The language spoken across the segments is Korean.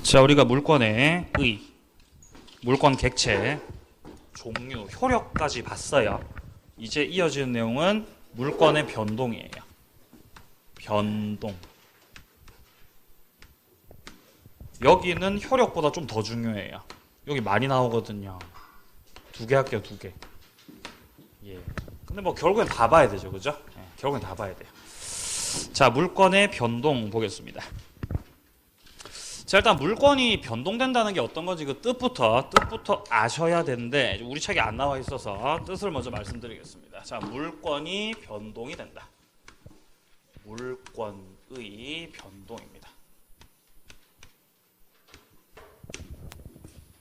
자, 우리가 물권의 의, 물권 객체, 종류, 효력까지 봤어요. 이제 이어지는 내용은 물권의 변동이에요. 변동. 여기는 효력보다 좀 더 중요해요. 여기 많이 나오거든요. 2개 할게요, 2개. 예. 근데 뭐 결국엔 다 봐야 되죠, 그죠? 예, 결국엔 다 봐야 돼요. 자, 물권의 변동 보겠습니다. 자, 일단 물권이 변동된다는 게 어떤 건지 그 뜻부터 아셔야 되는데 우리 책에 안 나와 있어서 뜻을 먼저 말씀드리겠습니다. 자, 물권이 변동이 된다. 물권의 변동입니다.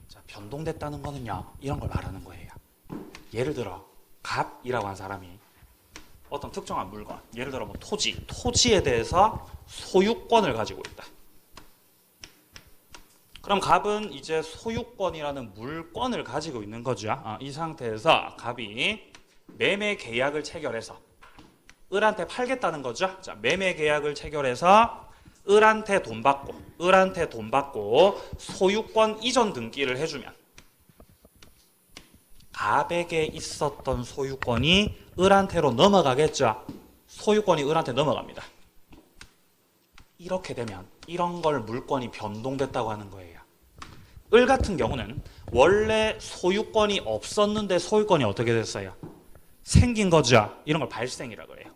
자, 변동됐다는 거는요, 이런 걸 말하는 거예요. 예를 들어 갑이라고 한 사람이 어떤 특정한 물건, 예를 들어 뭐 토지에 대해서 소유권을 가지고 있다. 그럼 갑은 이제 소유권이라는 물권을 가지고 있는 거죠. 이 상태에서 갑이 매매 계약을 체결해서 을한테 팔겠다는 거죠. 자, 매매 계약을 체결해서 을한테 돈 받고 소유권 이전 등기를 해주면 갑에게 있었던 소유권이 을한테로 넘어가겠죠. 소유권이 을한테 넘어갑니다. 이렇게 되면 이런 걸 물권이 변동됐다고 하는 거예요. 을 같은 경우는 원래 소유권이 없었는데 소유권이 어떻게 됐어요? 생긴 거죠. 이런 걸 발생이라고 해요.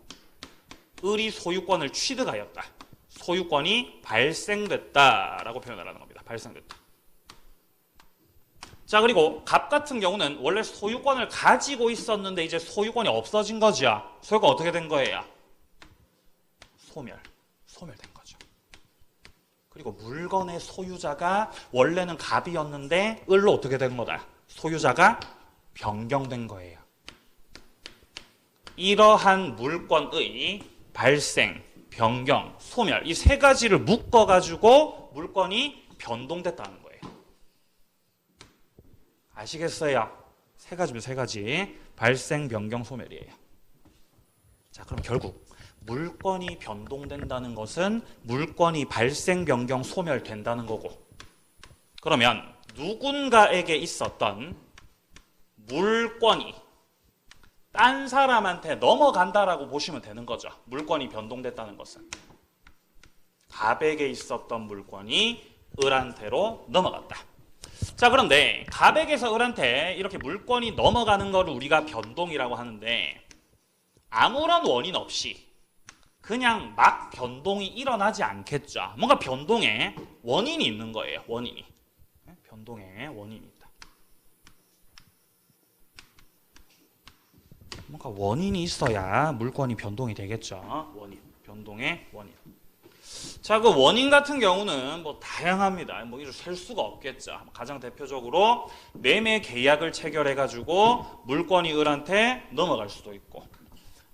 을이 소유권을 취득하였다. 소유권이 발생됐다라고 표현을 하는 겁니다. 발생됐다. 자, 그리고 갑 같은 경우는 원래 소유권을 가지고 있었는데 이제 소유권이 없어진 거죠. 소유권 어떻게 된 거예요? 소멸된 거죠. 그리고 물건의 소유자가 원래는 갑이었는데 을로 어떻게 된 거다? 소유자가 변경된 거예요. 이러한 물권의 발생, 변경, 소멸 이 세 가지를 묶어가지고 물권이 변동됐다는 거예요. 아시겠어요? 세 가지면 세 가지. 발생, 변경, 소멸이에요. 자, 그럼 결국 물권이 변동된다는 것은 물권이 발생, 변경, 소멸된다는 거고, 그러면 누군가에게 있었던 물권이 딴 사람한테 넘어간다라고 보시면 되는 거죠. 물권이 변동됐다는 것은 갑에게 있었던 물권이 을한테로 넘어갔다. 자, 그런데 갑에게서 을한테 이렇게 물권이 넘어가는 거를 우리가 변동이라고 하는데 아무런 원인 없이 그냥 막 변동이 일어나지 않겠죠. 뭔가 변동에 원인이 있는 거예요. 원인이. 변동에 원인이 있다. 뭔가 원인이 있어야 물권이 변동이 되겠죠. 원인. 변동의 원인. 자, 그 원인 같은 경우는 뭐 다양합니다. 뭐 이를 셀 수가 없겠죠. 가장 대표적으로 매매 계약을 체결해가지고 물권이 을한테 넘어갈 수도 있고,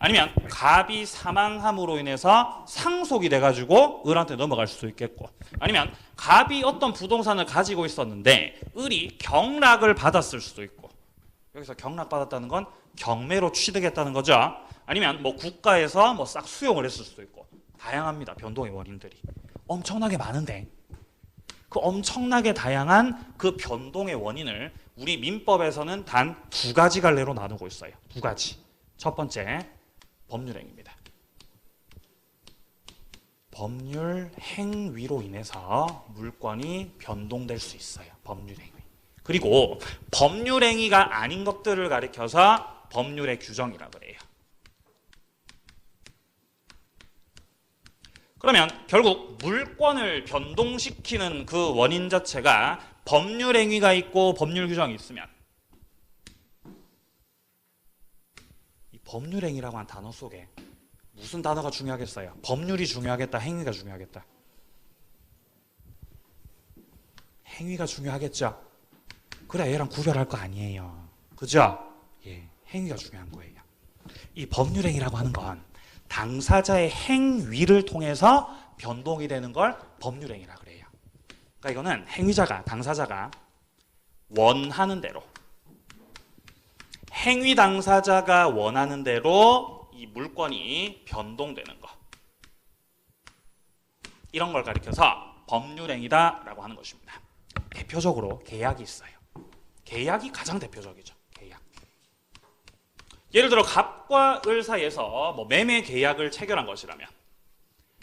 아니면 갑이 사망함으로 인해서 상속이 돼가지고 을한테 넘어갈 수도 있겠고, 아니면 갑이 어떤 부동산을 가지고 있었는데 을이 경락을 받았을 수도 있고, 여기서 경락받았다는 건 경매로 취득했다는 거죠. 아니면 뭐 국가에서 뭐 싹 수용을 했을 수도 있고, 다양합니다. 변동의 원인들이 엄청나게 많은데 그 엄청나게 다양한 그 변동의 원인을 우리 민법에서는 단 2가지 갈래로 나누고 있어요. 2가지. 첫 번째, 법률행위입니다. 법률 행위로 인해서 물권이 변동될 수 있어요. 법률행위. 그리고 법률행위가 아닌 것들을 가리켜서 법률의 규정이라고 해요. 그러면 결국 물권을 변동시키는 그 원인 자체가 법률행위가 있고 법률 규정이 있으면, 이 법률행위라고 한 단어 속에 무슨 단어가 중요하겠어요? 법률이 중요하겠다, 행위가 중요하겠다? 행위가 중요하겠죠. 그래, 얘랑 구별할 거 아니에요. 그죠? 예, 행위가 중요한 거예요. 이 법률행위라고 하는 건 당사자의 행위를 통해서 변동이 되는 걸 법률행위라고 그래요. 그러니까 이거는 행위자가, 당사자가 원하는 대로, 행위 당사자가 원하는 대로 이 물권이 변동되는 거, 이런 걸 가리켜서 법률행위다라고 하는 것입니다. 대표적으로 계약이 있어요. 계약이 가장 대표적이죠. 계약. 예를 들어 갑과 을 사이에서 뭐 매매 계약을 체결한 것이라면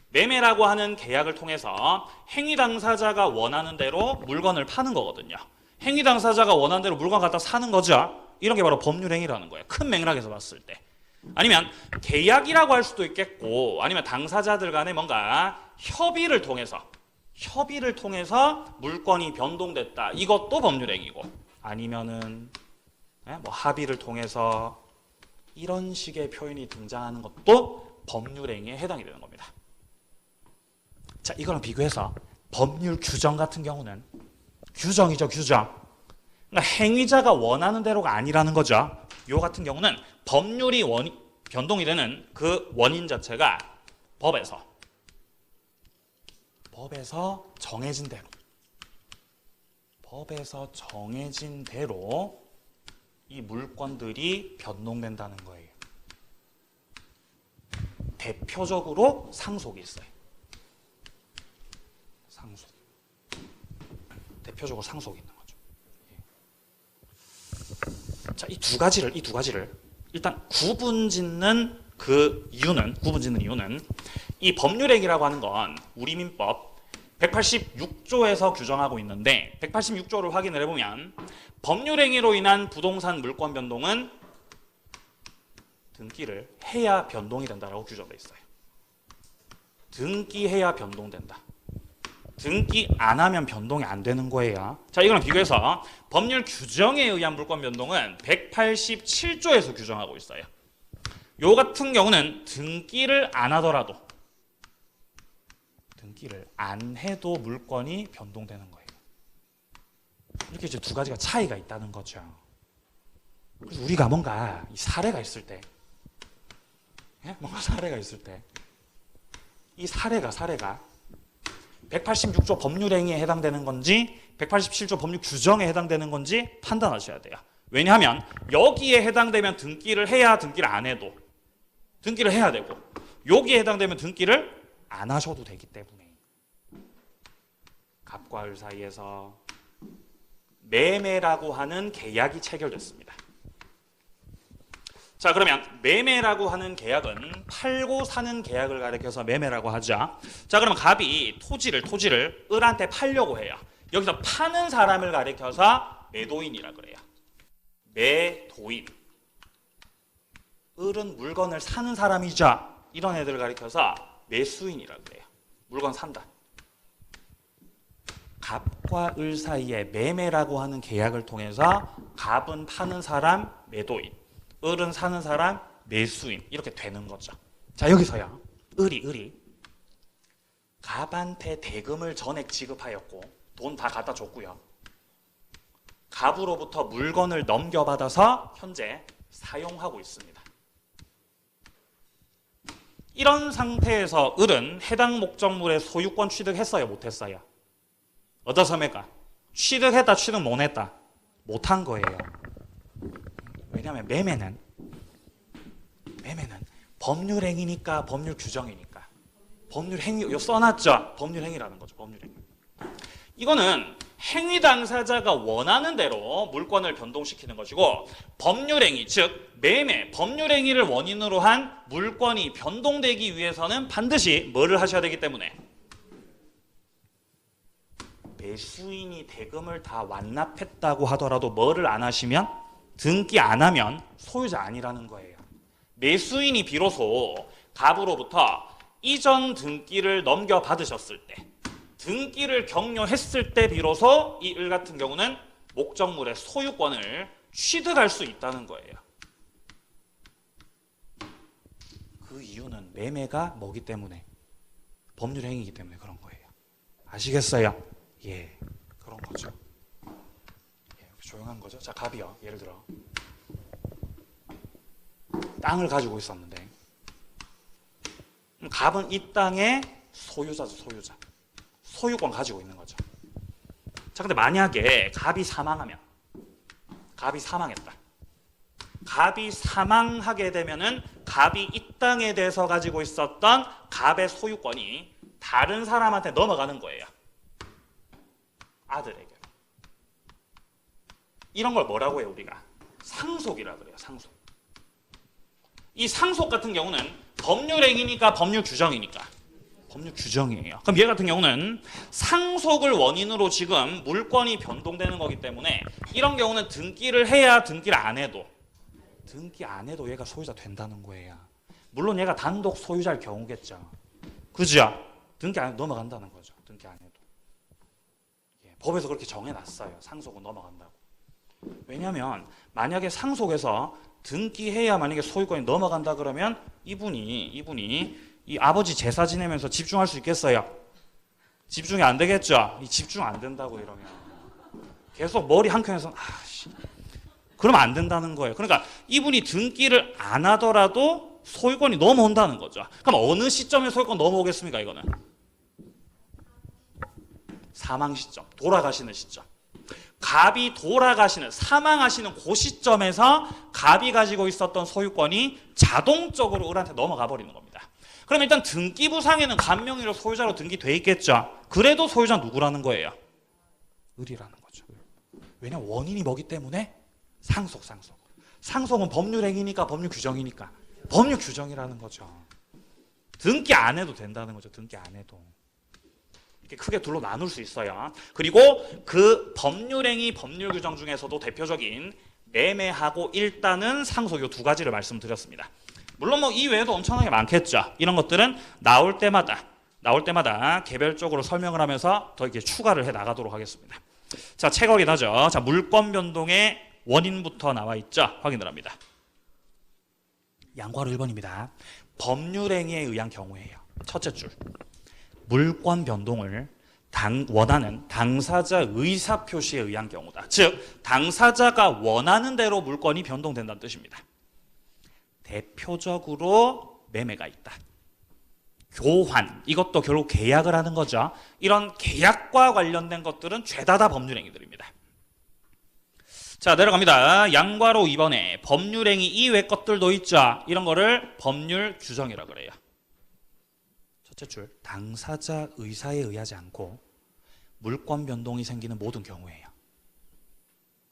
매매라고 하는 계약을 통해서 행위 당사자가 원하는 대로 물건을 파는 거거든요. 행위 당사자가 원하는 대로 물건 갖다 사는 거죠. 이런 게 바로 법률행위라는 거예요. 큰 맥락에서 봤을 때. 아니면 계약이라고 할 수도 있겠고 아니면 당사자들 간에 뭔가 협의를 통해서 물건이 변동됐다. 이것도 법률행위고 아니면은 뭐 합의를 통해서 이런 식의 표현이 등장하는 것도 법률행위에 해당이 되는 겁니다. 자, 이거랑 비교해서 법률 규정 같은 경우는 규정이죠, 규정. 그러니까 행위자가 원하는 대로가 아니라는 거죠. 요 같은 경우는 법률이 변동이 되는 그 원인 자체가 법에서 정해진 대로 이 물건들이 변동된다는 거예요. 대표적으로 상속이 있어요. 대표적으로 상속이 있는 거죠. 자, 이 두 가지를 일단 구분짓는 이유는 이 법률행위라고 하는 건 우리 민법 186조에서 규정하고 있는데 186조를 확인을 해보면 법률행위로 인한 부동산 물권 변동은 등기를 해야 변동이 된다라고 규정되어 있어요. 등기해야 변동된다. 등기 안 하면 변동이 안 되는 거예요. 자, 이거랑 비교해서 법률 규정에 의한 물권 변동은 187조에서 규정하고 있어요. 요 같은 경우는 등기를 안 해도 물건이 변동되는 거예요. 이렇게 이제 두 가지가 차이가 있다는 거죠. 그래서 우리가 뭔가 사례가 있을 때, 이 사례가 186조 법률행위에 해당되는 건지 187조 법률 규정에 해당되는 건지 판단하셔야 돼요. 왜냐하면 여기에 해당되면 등기를 해야 등기를 안 해도 등기를 해야 되고 여기에 해당되면 등기를 안 하셔도 되기 때문에 갑과 을 사이에서 매매라고 하는 계약이 체결됐습니다. 자, 그러면 매매라고 하는 계약은 팔고 사는 계약을 가리켜서 매매라고 하죠. 자, 그러면 갑이 토지를 을한테 팔려고 해요. 여기서 파는 사람을 가리켜서 매도인이라 그래요. 매도인. 을은 물건을 사는 사람이죠. 이런 애들을 가리켜서 매수인이라 그래요. 물건 산다. 갑과 을 사이에 매매라고 하는 계약을 통해서 갑은 파는 사람 매도인, 을은 사는 사람 매수인 이렇게 되는 거죠. 자, 여기서요. 을이 갑한테 대금을 전액 지급하였고 돈 다 갖다 줬고요. 갑으로부터 물건을 넘겨받아서 현재 사용하고 있습니다. 이런 상태에서 을은 해당 목적물의 소유권 취득했어요? 못했어요? 어떻습니까? 취득했다, 취득 못했다? 못한 거예요. 왜냐하면 매매는 법률행위니까 법률 규정이니까 법률행위, 이거 써놨죠? 법률행위라는 거죠. 법률행위. 이거는 행위 당사자가 원하는 대로 물건을 변동시키는 것이고 법률행위, 즉 매매, 법률행위를 원인으로 한 물건이 변동되기 위해서는 반드시 뭐를 하셔야 되기 때문에 매수인이 대금을 다 완납했다고 하더라도 뭐를 안 하시면 등기 안 하면 소유자 아니라는 거예요. 매수인이 비로소 갑으로부터 이전 등기를 넘겨받으셨을 때 등기를 격려했을 때 비로소 이 을 같은 경우는 목적물의 소유권을 취득할 수 있다는 거예요. 그 이유는 매매가 뭐기 때문에? 법률행위이기 때문에 그런 거예요. 아시겠어요? 예, 그런 거죠. 예, 조용한 거죠. 자, 갑이요. 예를 들어 땅을 가지고 있었는데 갑은 이 땅의 소유자죠. 소유권 가지고 있는 거죠. 자, 근데 만약에 갑이 사망했다. 갑이 사망하게 되면은 갑이 이 땅에 대해서 가지고 있었던 갑의 소유권이 다른 사람한테 넘어가는 거예요. 아들에게. 이런 걸 뭐라고 해요 우리가? 상속이라 그래요. 상속. 이 상속 같은 경우는 법률행위니까 법률 규정이니까 법률 규정이에요. 그럼 얘 같은 경우는 상속을 원인으로 지금 물권이 변동되는 거기 때문에 이런 경우는 등기를 해야 등기를 안 해도 등기 안 해도 얘가 소유자 된다는 거예요. 물론 얘가 단독 소유자일 경우겠죠. 그죠? 등기 안 해도 넘어간다는 거죠. 등기 안 해도. 예, 법에서 그렇게 정해놨어요. 상속은 넘어간다고. 왜냐하면 만약에 상속에서 등기해야 만약에 소유권이 넘어간다 그러면 이분이 이 아버지 제사 지내면서 집중할 수 있겠어요? 집중이 안 되겠죠? 이 집중 안 된다고 이러면 계속 머리 한켠에서 그러면 안 된다는 거예요. 그러니까 이분이 등기를 안 하더라도 소유권이 넘어온다는 거죠. 그럼 어느 시점에 소유권 넘어오겠습니까? 이거는 사망 시점, 돌아가시는 시점. 갑이 돌아가시는, 사망하시는 그 시점에서 갑이 가지고 있었던 소유권이 자동적으로 을한테 넘어가 버리는 겁니다. 그럼 일단 등기부상에는 갑 명의로 소유자로 등기돼 있겠죠. 그래도 소유자 누구라는 거예요? 을이라는 거죠. 왜냐면 원인이 뭐기 때문에 상속. 상속은 법률행위니까 법률 규정이니까 법률 규정이라는 거죠. 등기 안 해도 된다는 거죠. 등기 안 해도. 이렇게 크게 둘로 나눌 수 있어요. 그리고 그 법률행위, 법률 규정 중에서도 대표적인 매매하고 일단은 상속 이 두 가지를 말씀드렸습니다. 물론 뭐 이 외에도 엄청나게 많겠죠. 이런 것들은 나올 때마다 개별적으로 설명을 하면서 더 이렇게 추가를 해 나가도록 하겠습니다. 자, 책 확인하죠. 자, 물권 변동의 원인부터 나와 있죠. 확인을 합니다. 양괄호 1번입니다. 법률행위에 의한 경우예요. 첫째 줄. 물권 변동을 원하는 당사자 의사표시에 의한 경우다. 즉 당사자가 원하는 대로 물권이 변동된다는 뜻입니다. 대표적으로 매매가 있다. 교환, 이것도 결국 계약을 하는 거죠. 이런 계약과 관련된 것들은 죄다 다 법률행위들입니다. 자, 내려갑니다. 양괄호 2번에 법률행위 이외 것들도 있죠. 이런 거를 법률 규정이라고 그래요. 첫째 줄, 당사자 의사에 의하지 않고 물권 변동이 생기는 모든 경우예요.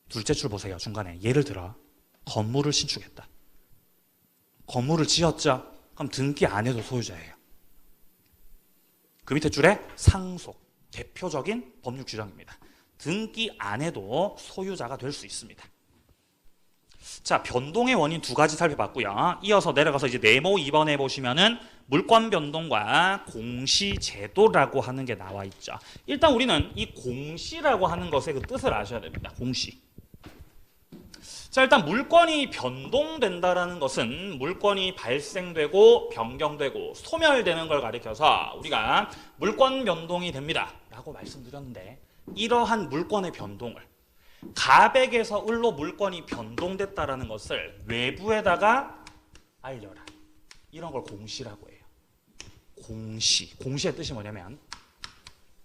둘째 줄 보세요. 중간에 예를 들어 건물을 신축했다. 건물을 지었죠. 그럼 등기 안 해도 소유자예요. 그 밑에 줄에 상속, 대표적인 법률 규정입니다. 등기 안 해도 소유자가 될 수 있습니다. 자, 변동의 원인 두 가지 살펴봤고요. 이어서 내려가서 이제 네모 2번에 보시면은 물권 변동과 공시제도라고 하는 게 나와 있죠. 일단 우리는 이 공시라고 하는 것의 그 뜻을 아셔야 됩니다. 공시. 자, 일단 물권이 변동된다라는 것은 물권이 발생되고 변경되고 소멸되는 걸 가리켜서 우리가 물권 변동이 됩니다 라고 말씀드렸는데, 이러한 물권의 변동을 갑에게서 을로 물권이 변동됐다라는 것을 외부에다가 알려라. 이런 걸 공시라고 해요. 공시. 공시의 뜻이 뭐냐면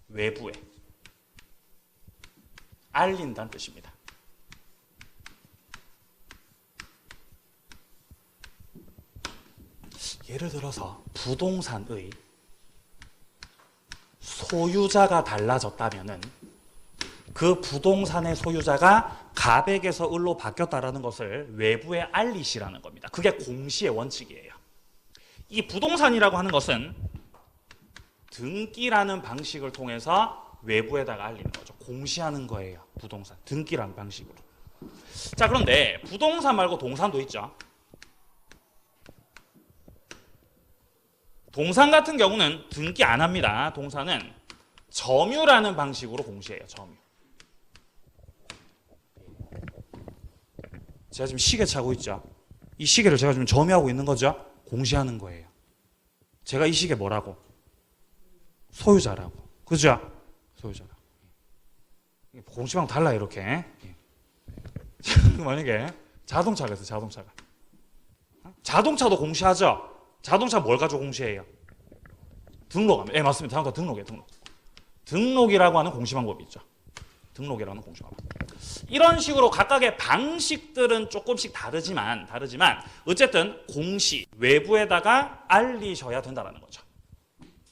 외부에 알린다는 뜻입니다. 예를 들어서 부동산의 소유자가 달라졌다면은 그 부동산의 소유자가 갑에게서 을로 바뀌었다라는 것을 외부에 알리시라는 겁니다. 그게 공시의 원칙이에요. 이 부동산이라고 하는 것은 등기라는 방식을 통해서 외부에다가 알리는 거죠. 공시하는 거예요. 부동산. 등기라는 방식으로. 자, 그런데 부동산 말고 동산도 있죠. 동산 같은 경우는 등기 안 합니다. 동산은 점유라는 방식으로 공시해요. 점유. 제가 지금 시계 차고 있죠. 이 시계를 제가 지금 점유하고 있는 거죠. 공시하는 거예요. 제가 이 시계 뭐라고? 소유자라고. 그죠? 소유자라고. 공시랑 달라요. 이렇게. 만약에 자동차가 있어요. 자동차가. 자동차도 공시하죠. 자동차 뭘 가지고 공시해요? 등록하면. 예, 맞습니다. 자동차 등록이에요. 등록이라고 하는 공시 방법이 있죠. 등록이라는 공시 방법. 이런 식으로 각각의 방식들은 조금씩 다르지만 어쨌든 공시, 외부에다가 알리셔야 된다는 거죠.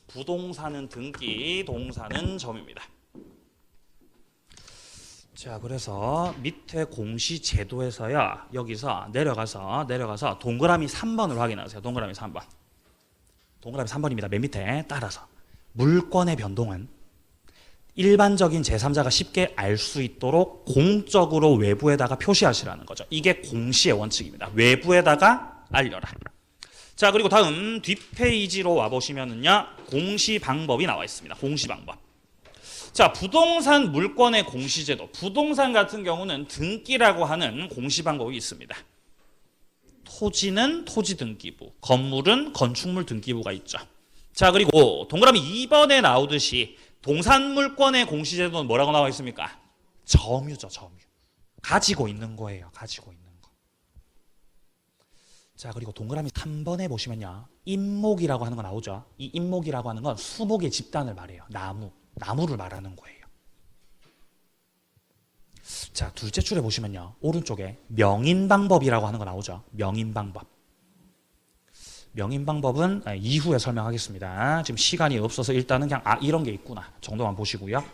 부동산은 등기, 동산은 점유입니다. 자, 그래서 밑에 공시 제도에서요. 여기서 내려가서 동그라미 3번을 확인하세요. 동그라미 3번. 동그라미 3번입니다. 맨 밑에 따라서 물권의 변동은 일반적인 제3자가 쉽게 알 수 있도록 공적으로 외부에다가 표시하시라는 거죠. 이게 공시의 원칙입니다. 외부에다가 알려라. 자, 그리고 다음 뒷페이지로 와보시면은요. 공시 방법이 나와 있습니다. 공시 방법. 자, 부동산 물권의 공시제도. 부동산 같은 경우는 등기라고 하는 공시 방법이 있습니다. 토지는 토지 등기부, 건물은 건축물 등기부가 있죠. 자, 그리고 동그라미 2번에 나오듯이 동산물권의 공시제도는 뭐라고 나와 있습니까? 점유죠, 점유. 가지고 있는 거예요. 가지고 있는 거. 자, 그리고 동그라미 3번에 보시면요. 임목이라고 하는 거 나오죠. 이 임목이라고 하는 건 수목의 집단을 말해요. 나무를 말하는 거예요. 자, 둘째 줄에 보시면요. 오른쪽에 명인방법이라고 하는 거 나오죠. 명인방법. 명인방법은 이후에 설명하겠습니다. 지금 시간이 없어서 일단은 그냥 이런 게 있구나 정도만 보시고요.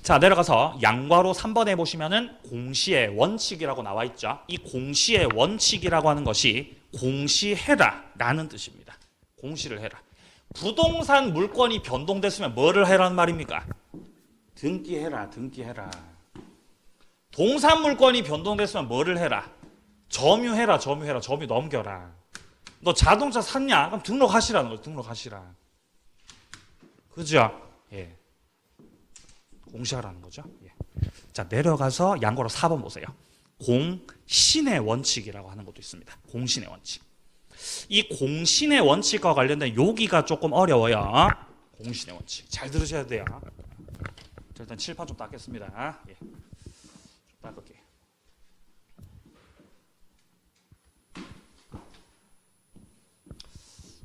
자, 내려가서 양괄호 3번에 보시면은 공시의 원칙이라고 나와 있죠. 이 공시의 원칙이라고 하는 것이 공시해라 라는 뜻입니다. 공시를 해라. 부동산 물권이 변동됐으면 뭐를 해라는 말입니까? 등기해라, 등기해라. 동산 물권이 변동됐으면 뭐를 해라? 점유해라, 점유해라, 점유 넘겨라. 너 자동차 샀냐? 그럼 등록하시라는 거죠. 등록하시라. 그죠? 예. 공시하라는 거죠. 예. 자, 내려가서 양괄호 4번 보세요. 공신의 원칙이라고 하는 것도 있습니다. 공신의 원칙. 이 공신의 원칙과 관련된 여기가 조금 어려워요. 공신의 원칙. 잘 들으셔야 돼요. 자, 일단 칠판 좀 닦겠습니다. 예. 좀 닦을게요.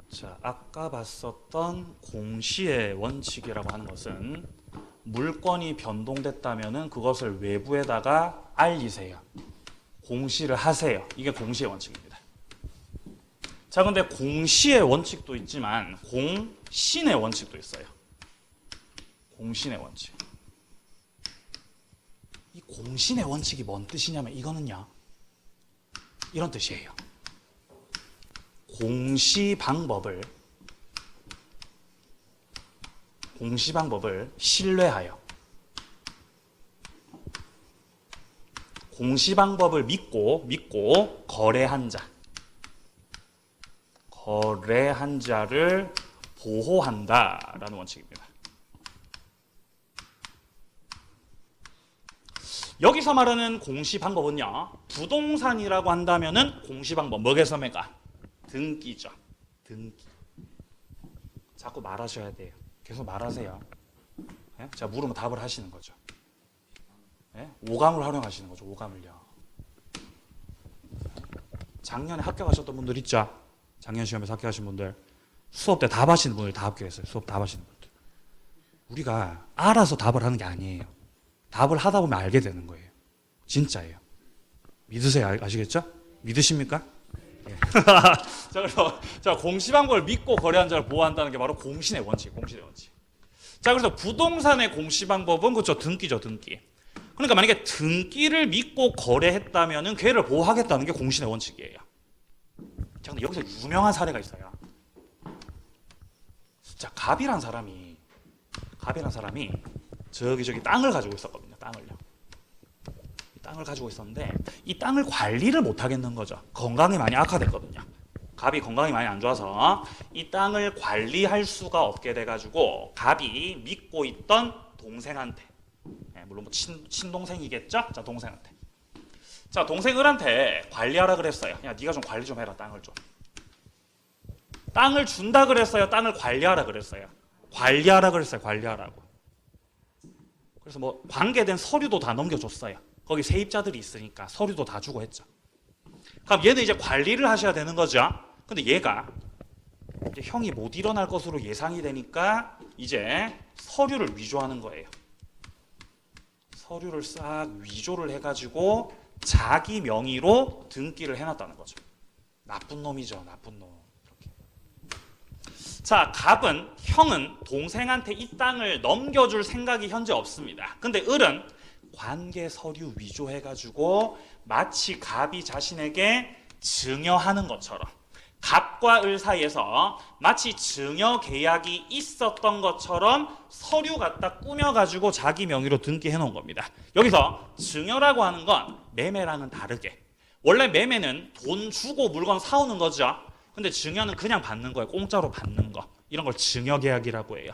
자, 아까 봤었던 공시의 원칙이라고 하는 것은 물건이 변동됐다면은 그것을 외부에다가 알리세요. 공시를 하세요. 이게 공시의 원칙입니다. 자, 근데 공시의 원칙도 있지만 공신의 원칙도 있어요. 공신의 원칙. 이 공신의 원칙이 뭔 뜻이냐면 이거는요. 이런 뜻이에요. 공시 방법을 신뢰하여 공시 방법을 믿고 거래한 자를 보호한다라는 원칙입니다. 여기서 말하는 공시 방법은요. 부동산이라고 한다면은 공시 방법 뭐겠습니까? 등기죠. 등기. 자꾸 말하셔야 돼요. 계속 말하세요. 예? 제가 물으면 답을 하시는 거죠. 예? 오감을 활용하시는 거죠. 오감을요. 작년에 합격하셨던 분들 있죠? 작년 시험에서 합격하신 분들. 수업 때 답하시는 분들 다 합격했어요. 수업 답하시는 분들. 우리가 알아서 답을 하는 게 아니에요. 답을 하다 보면 알게 되는 거예요. 진짜예요. 믿으세요. 아시겠죠? 믿으십니까? 예. 자, 그래서 공시방법을 믿고 거래한 자를 보호한다는 게 바로 공신의 원칙, 공신의 원칙. 자, 그래서 부동산의 공시방법은 그렇죠, 등기죠, 등기. 그러니까 만약에 등기를 믿고 거래했다면은 걔를 보호하겠다는 게 공신의 원칙이에요. 자, 근데 여기서 유명한 사례가 있어요. 자, 갑이란 사람이 저기 땅을 가지고 있었거든요. 땅을 가지고 있었는데 이 땅을 관리를 못 하겠는 거죠. 건강이 많이 악화됐거든요. 갑이 건강이 많이 안 좋아서 이 땅을 관리할 수가 없게 돼가지고 갑이 믿고 있던 동생한테, 물론 뭐 친동생이겠죠? 자, 동생한테. 자, 동생을한테 관리하라 그랬어요. 야, 네가 좀 관리 좀 해라, 땅을 좀. 땅을 준다 그랬어요. 땅을 관리하라 그랬어요. 관리하라고. 그래서 뭐 관계된 서류도 다 넘겨줬어요. 거기 세입자들이 있으니까 서류도 다 주고 했죠. 그럼 얘는 이제 관리를 하셔야 되는 거죠. 근데 얘가 이제 형이 못 일어날 것으로 예상이 되니까 이제 서류를 위조하는 거예요. 서류를 싹 위조를 해가지고 자기 명의로 등기를 해놨다는 거죠. 나쁜 놈이죠, 나쁜 놈. 이렇게. 자, 형은 동생한테 이 땅을 넘겨줄 생각이 현재 없습니다. 근데 을은 관계 서류 위조해가지고 마치 갑이 자신에게 증여하는 것처럼 갑과 을 사이에서 마치 증여 계약이 있었던 것처럼 서류 갖다 꾸며가지고 자기 명의로 등기해 놓은 겁니다. 여기서 증여라고 하는 건 매매랑은 다르게 원래 매매는 돈 주고 물건 사오는 거죠. 근데 증여는 그냥 받는 거예요. 공짜로 받는 거. 이런 걸 증여 계약이라고 해요.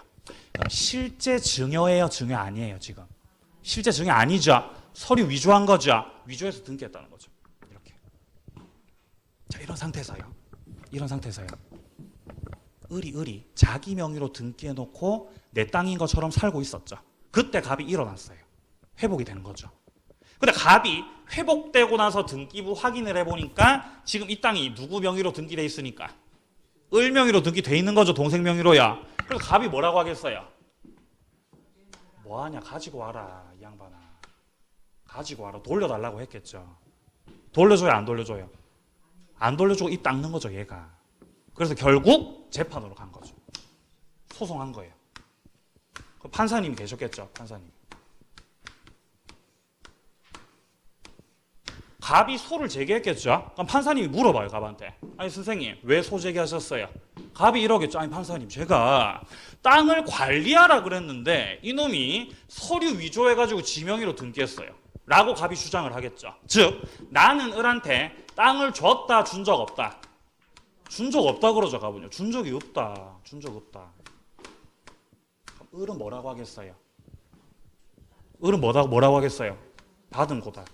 그럼 실제 증여예요? 증여 아니에요 지금? 실제 증여 아니죠. 서류 위조한 거죠. 위조해서 등기했다는 거죠. 이렇게. 자 이런 상태에서요. 을이 자기 명의로 등기해놓고 내 땅인 것처럼 살고 있었죠. 그때 갑이 일어났어요. 회복이 되는 거죠. 근데 갑이 회복되고 나서 등기부 확인을 해보니까 지금 이 땅이 누구 명의로 등기돼 있으니까 을 명의로 등기돼 있는 거죠. 동생 명의로야. 그래서 갑이 뭐라고 하겠어요? 뭐하냐 가지고 와라 이 양반아. 가지고 와라 돌려달라고 했겠죠. 돌려줘요 안 돌려줘요? 안 돌려주고 이 닦는 거죠 얘가. 그래서 결국 재판으로 간 거죠. 소송한 거예요. 판사님이 계셨겠죠. 판사님. 갑이 소를 제기했겠죠. 그럼 판사님이 물어봐요 갑한테. 아니 선생님 왜 소 제기하셨어요? 갑이 이러겠죠. 아니 판사님 제가 땅을 관리하라 그랬는데 이놈이 서류 위조해가지고 지명의로 등기했어요 라고 갑이 주장을 하겠죠. 즉 나는 을한테 땅을 줬다 준 적 없다. 준 적 없다 그러죠 갑은요. 준 적이 없다. 준 적 없다. 그럼 을은 뭐라고 하겠어요? 을은 뭐라고 하겠어요? 받은 거다.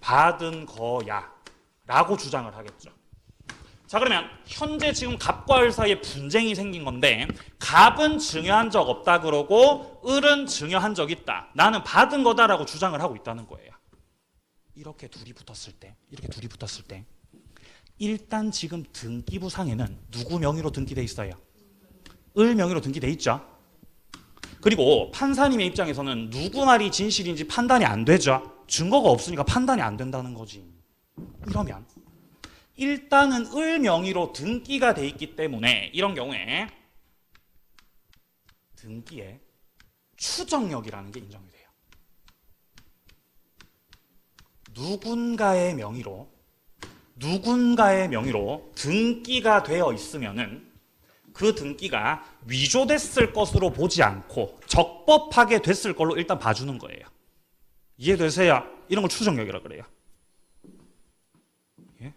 받은 거야 라고 주장을 하겠죠. 자 그러면 현재 지금 갑과 을 사이에 분쟁이 생긴 건데 갑은 증여한 적 없다 그러고 을은 증여한 적 있다. 나는 받은 거다라고 주장을 하고 있다는 거예요. 이렇게 둘이 붙었을 때 일단 지금 등기부상에는 누구 명의로 등기돼 있어요? 을 명의로 등기돼 있죠. 그리고 판사님의 입장에서는 누구 말이 진실인지 판단이 안 되죠. 증거가 없으니까 판단이 안 된다는 거지. 이러면 일단은 을 명의로 등기가 돼 있기 때문에 이런 경우에 등기에 추정력이라는 게 인정이 돼요. 누군가의 명의로 등기가 되어 있으면은 그 등기가 위조됐을 것으로 보지 않고 적법하게 됐을 걸로 일단 봐주는 거예요. 이해되세요? 이런 걸 추정력이라고 그래요. 예?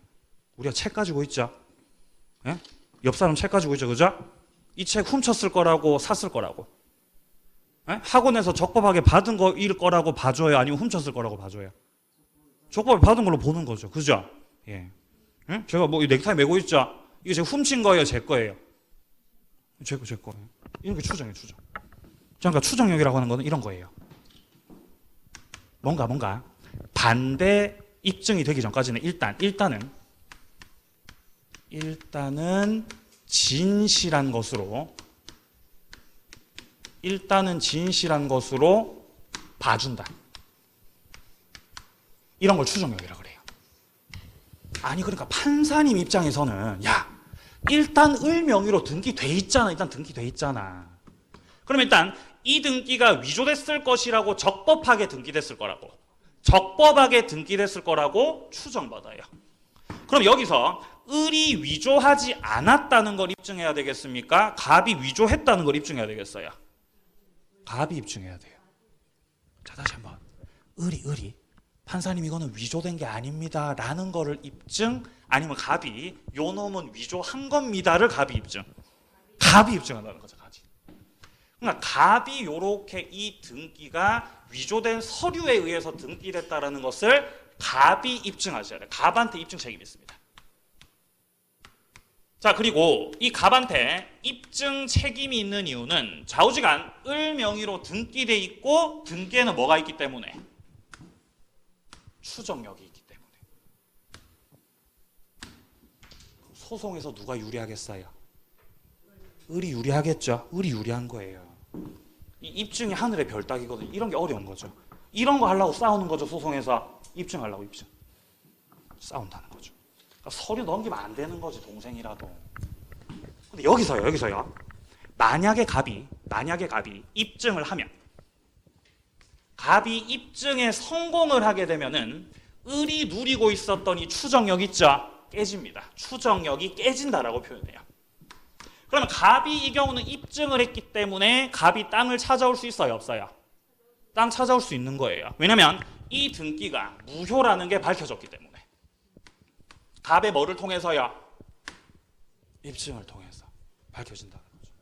우리가 책 가지고 있죠? 예? 옆 사람 책 가지고 있죠, 그죠? 이 책 훔쳤을 거라고 샀을 거라고. 예? 학원에서 적법하게 받은 거일 거라고 봐줘요? 아니면 훔쳤을 거라고 봐줘요? 적법하게 받은 걸로 보는 거죠, 그죠? 예. 예? 제가 뭐 넥타이 메고 있죠? 이거 제가 훔친 거예요, 제 거예요? 제 거예요. 이런 게 추정이에요, 추정. 그러니까 추정력이라고 하는 거는 이런 거예요. 뭔가 반대 입증이 되기 전까지는 일단은 진실한 것으로 봐준다. 이런 걸 추정력이라고 그래요. 아니 그러니까 판사님 입장에서는 야 일단 을 명의로 등기돼 있잖아. 그러면 일단 이 등기가 위조됐을 것이라고 적법하게 등기됐을 거라고 추정받아요. 그럼 여기서 을이 위조하지 않았다는 걸 입증해야 되겠습니까? 갑이 위조했다는 걸 입증해야 되겠어요? 갑이 입증해야 돼요. 자 다시 한번 을이 판사님 이거는 위조된 게 아닙니다 라는 거를 입증 아니면 갑이 요 놈은 위조한 겁니다를 갑이 입증한다는 거죠. 그러니까 갑이 요렇게 이 등기가 위조된 서류에 의해서 등기됐다라는 것을 갑이 입증하셔야 돼요. 갑한테 입증 책임이 있습니다. 자 그리고 이 갑한테 입증 책임이 있는 이유는 좌우지간 을 명의로 등기돼 있고 등기에는 뭐가 있기 때문에? 추정력이 있기 때문에. 소송에서 누가 유리하겠어요? 을이 유리하겠죠. 을이 유리한 거예요. 이 입증이 하늘의 별 따기거든요. 이런 게 어려운 거죠. 이런 거 하려고 싸우는 거죠. 소송에서 입증하려고 싸운다는 거죠. 그러니까 서류 넘기면 안 되는 거지 동생이라도. 근데 여기서요. 만약에 갑이 입증을 하면 갑이 입증에 성공을 하게 되면은 을이 누리고 있었던 이 추정력 있죠? 깨집니다. 추정력이 깨진다라고 표현해요. 그러면 갑이 이 경우는 입증을 했기 때문에 갑이 땅을 찾아올 수 있어요? 없어요? 땅 찾아올 수 있는 거예요. 왜냐면 이 등기가 무효라는 게 밝혀졌기 때문에. 갑의 뭐를 통해서요? 입증을 통해서 밝혀진다는 거죠.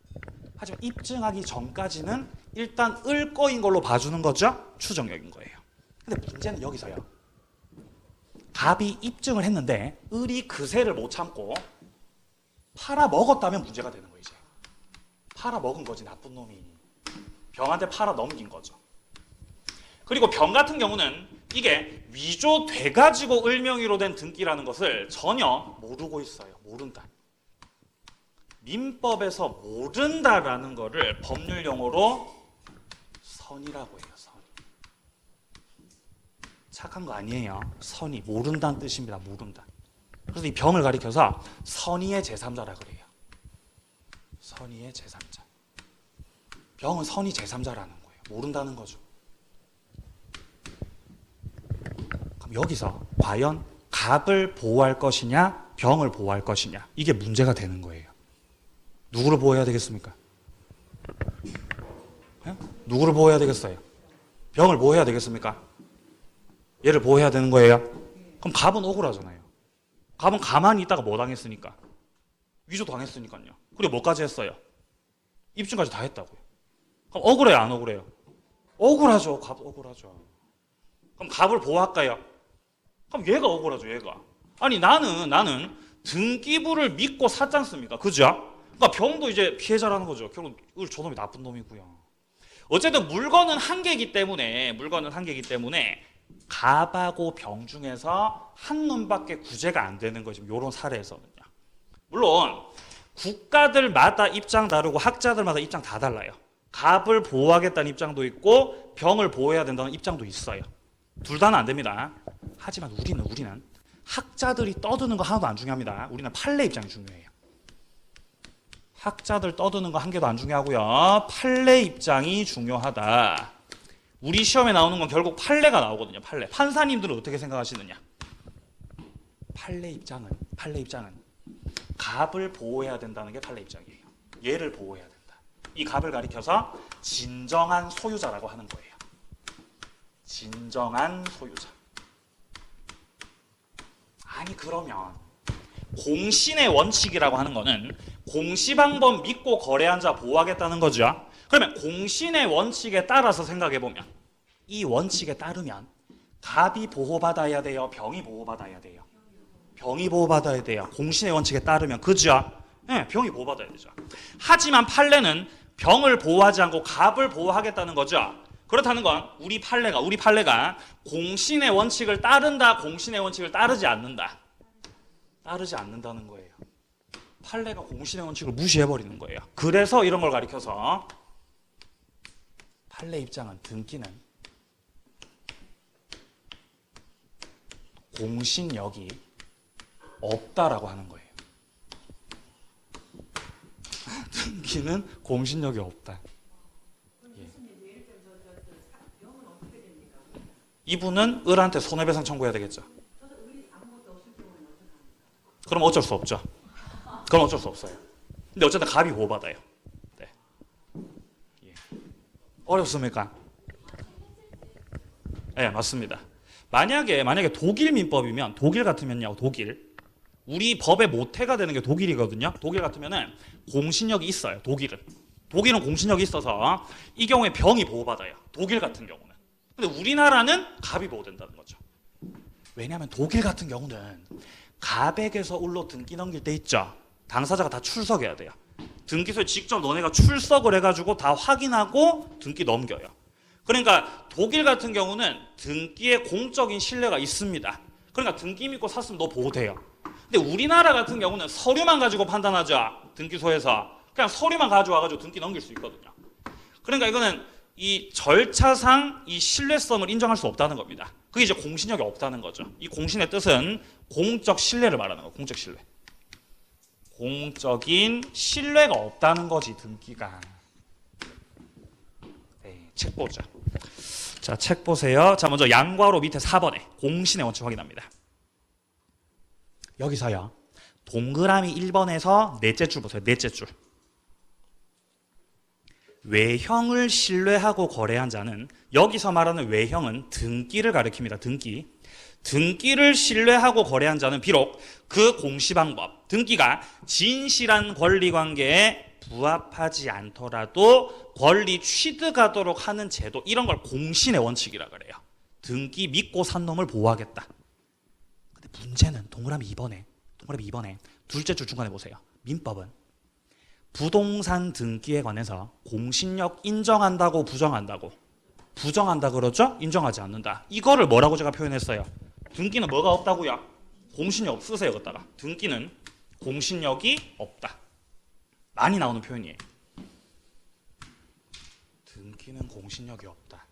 하지만 입증하기 전까지는 일단 을 거인 걸로 봐주는 거죠? 추정력인 거예요. 근데 문제는 여기서요. 갑이 입증을 했는데 을이 그새를 못 참고 팔아먹었다면 문제가 되는 거예요. 이제 팔아먹은 거지, 나쁜 놈이. 병한테 팔아넘긴 거죠. 그리고 병 같은 경우는 이게 위조돼가지고 을명의로 된 등기라는 것을 전혀 모르고 있어요. 모른다. 민법에서 모른다라는 거를 법률 용어로 선이라고 해요. 선. 착한 거 아니에요. 선이 모른다는 뜻입니다. 모른다. 그래서 이 병을 가리켜서 선의의 제3자라 그래요. 선의의 제3자. 병은 선의 제3자라는 거예요. 모른다는 거죠. 그럼 여기서 과연 갑을 보호할 것이냐 병을 보호할 것이냐 이게 문제가 되는 거예요. 누구를 보호해야 되겠습니까? 누구를 보호해야 되겠어요? 병을 보호해야 되겠습니까? 얘를 보호해야 되는 거예요. 그럼 갑은 억울하잖아요. 갑은 가만히 있다가 뭐 당했으니까? 위조 당했으니까요. 그리고 뭐까지 했어요? 입증까지 다 했다고요. 그럼 억울해요, 안 억울해요? 억울하죠. 갑 억울하죠. 그럼 갑을 보호할까요? 그럼 얘가 억울하죠, 얘가. 아니 나는 등기부를 믿고 샀지 않습니까? 그죠? 그러니까 병도 이제 피해자라는 거죠. 결국 저놈이 나쁜 놈이고요. 어쨌든 물건은 한 개이기 때문에 갑하고 병 중에서 한 놈밖에 구제가 안 되는 거죠. 이런 사례에서는요. 물론 국가들마다 입장 다르고 학자들마다 입장 다 달라요. 갑을 보호하겠다는 입장도 있고 병을 보호해야 된다는 입장도 있어요. 둘 다는 안 됩니다. 하지만 우리는 학자들이 떠드는 거 하나도 안 중요합니다. 우리는 판례 입장이 중요해요. 학자들 떠드는 거 한 개도 안 중요하고요. 판례 입장이 중요하다. 우리 시험에 나오는 건 결국 판례가 나오거든요. 판례. 판사님들은 어떻게 생각하시느냐? 판례 입장은 갑을 보호해야 된다는 게 판례 입장이에요. 얘를 보호해야 된다. 이 갑을 가리켜서 진정한 소유자라고 하는 거예요. 진정한 소유자. 아니 그러면 공신의 원칙이라고 하는 거는 공시방법 믿고 거래한 자 보호하겠다는 거죠. 그러면 공신의 원칙에 따라서 생각해보면 이 원칙에 따르면 갑이 보호받아야 돼요? 병이 보호받아야 돼요? 병이 보호받아야 돼요. 공신의 원칙에 따르면. 그죠? 네, 병이 보호받아야 되죠. 하지만 판례는 병을 보호하지 않고 갑을 보호하겠다는 거죠. 그렇다는 건 우리 판례가 공신의 원칙을 따른다, 공신의 원칙을 따르지 않는다. 따르지 않는다는 거예요. 판례가 공신의 원칙을 무시해버리는 거예요. 그래서 이런 걸 가리켜서 판례 입장은 등기는 공신력이 없다라고 하는 거예요. 등기는 공신력이 없다. 예. 이분은 을한테 손해배상 청구해야 되겠죠. 그럼 어쩔 수 없죠. 그럼 어쩔 수 없어요. 근데 어쨌든 갑이 보호받아요. 네. 예. 어렵습니까? 네, 맞습니다. 만약에 독일 민법이면 독일 같으면요. 우리 법의 모태가 되는 게 독일이거든요. 독일 같으면은 공신력이 있어요. 독일은 공신력이 있어서 이 경우에 병이 보호받아요. 독일 같은 경우는. 근데 우리나라는 갑이 보호된다는 거죠. 왜냐하면 독일 같은 경우는 갑에게서 을로 등기 넘길 때 있죠. 당사자가 다 출석해야 돼요. 등기소에 직접 너네가 출석을 해가지고 다 확인하고 등기 넘겨요. 그러니까 독일 같은 경우는 등기에 공적인 신뢰가 있습니다. 그러니까 등기 믿고 샀으면 너 보호돼요. 근데 우리나라 같은 경우는 서류만 가지고 판단하죠. 등기소에서. 그냥 서류만 가져와가지고 등기 넘길 수 있거든요. 그러니까 이거는 이 절차상 이 신뢰성을 인정할 수 없다는 겁니다. 그게 이제 공신력이 없다는 거죠. 이 공신의 뜻은 공적 신뢰를 말하는 거예요. 공적 신뢰. 공적인 신뢰가 없다는 거지 등기가. 네, 책 보자. 자. 자, 책 보세요. 자, 먼저 양괄호 밑에 4번에 공신의 원칙 확인합니다. 여기서요. 동그라미 1번에서 넷째 줄 보세요. 넷째 줄. 외형을 신뢰하고 거래한 자는, 여기서 말하는 외형은 등기를 가리킵니다. 등기. 등기를 신뢰하고 거래한 자는 비록 그 공시방법, 등기가 진실한 권리관계에 부합하지 않더라도 권리 취득하도록 하는 제도, 이런 걸 공신의 원칙이라 그래요. 등기 믿고 산 놈을 보호하겠다. 근데 문제는 동그라미 2번에 둘째 줄 중간에 보세요. 민법은 부동산 등기에 관해서 공신력 인정한다고 부정한다고? 부정한다 그러죠? 인정하지 않는다. 이거를 뭐라고 제가 표현했어요? 등기는 뭐가 없다고요? 공신력 없으세요. 걷다가 등기는 공신력이 없다. 많이 나오는 표현이에요. 등기는 공신력이 없다.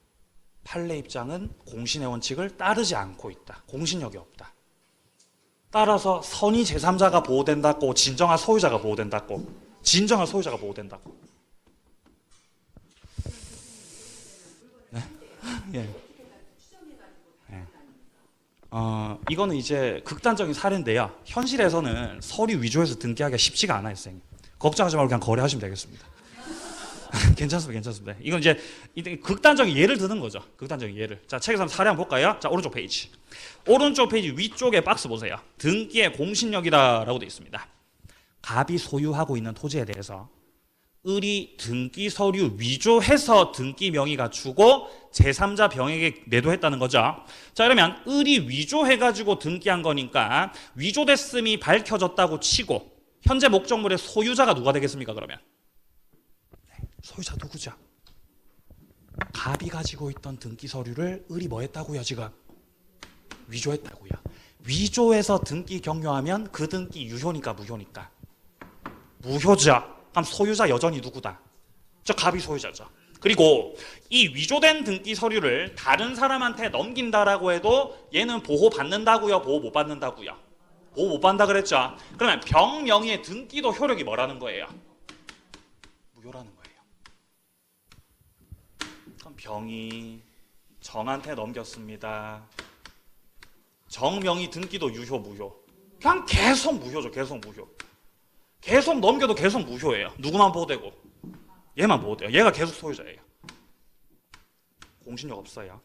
판례 입장은 공신의 원칙을 따르지 않고 있다. 공신력이 없다. 따라서 선의 제3자가 보호된다고, 진정한 소유자가 보호된다고, 진정한 소유자가 보호된다고. 네? 예. 네. 이거는 이제 극단적인 사례인데요. 현실에서는 서류 위조해서 등기하기가 쉽지가 않아요, 선생님. 걱정하지 말고 그냥 거래하시면 되겠습니다. 괜찮습니다. 이건 이제 극단적인 예를 드는 거죠. 극단적인 예를. 자, 책에서 사례 한번 볼까요? 자, 오른쪽 페이지. 오른쪽 페이지 위쪽에 박스 보세요. 등기의 공신력이다라고 되어 있습니다. 갑이 소유하고 있는 토지에 대해서 을이 등기 서류 위조해서 등기 명의 갖추고 제3자 병에게 매도했다는 거죠. 자, 그러면 을이 위조해가지고 등기한 거니까 위조됐음이 밝혀졌다고 치고 현재 목적물의 소유자가 누가 되겠습니까? 그러면 소유자 누구죠? 갑이 가지고 있던 등기 서류를 을이 뭐 했다고요? 지금 위조했다고요. 위조해서 등기 경료하면 그 등기 유효니까 무효니까? 무효죠. 그럼 소유자 여전히 누구다? 저 갑이 소유자죠. 그리고 이 위조된 등기 서류를 다른 사람한테 넘긴다라고 해도 얘는 보호받는다고요? 보호 못 받는다고요? 보호 못 받는다 그랬죠. 그러면 병 명의의 등기도 효력이 뭐라는 거예요? 무효라는 거예요. 그럼 병이 정한테 넘겼습니다. 정 명의 등기도 유효 무효? 그냥 계속 무효죠. 계속 무효. 계속 넘겨도 계속 무효예요. 누구만 보호되고? 얘만 보호돼요. 얘가 계속 소유자예요. 공신력 없어요.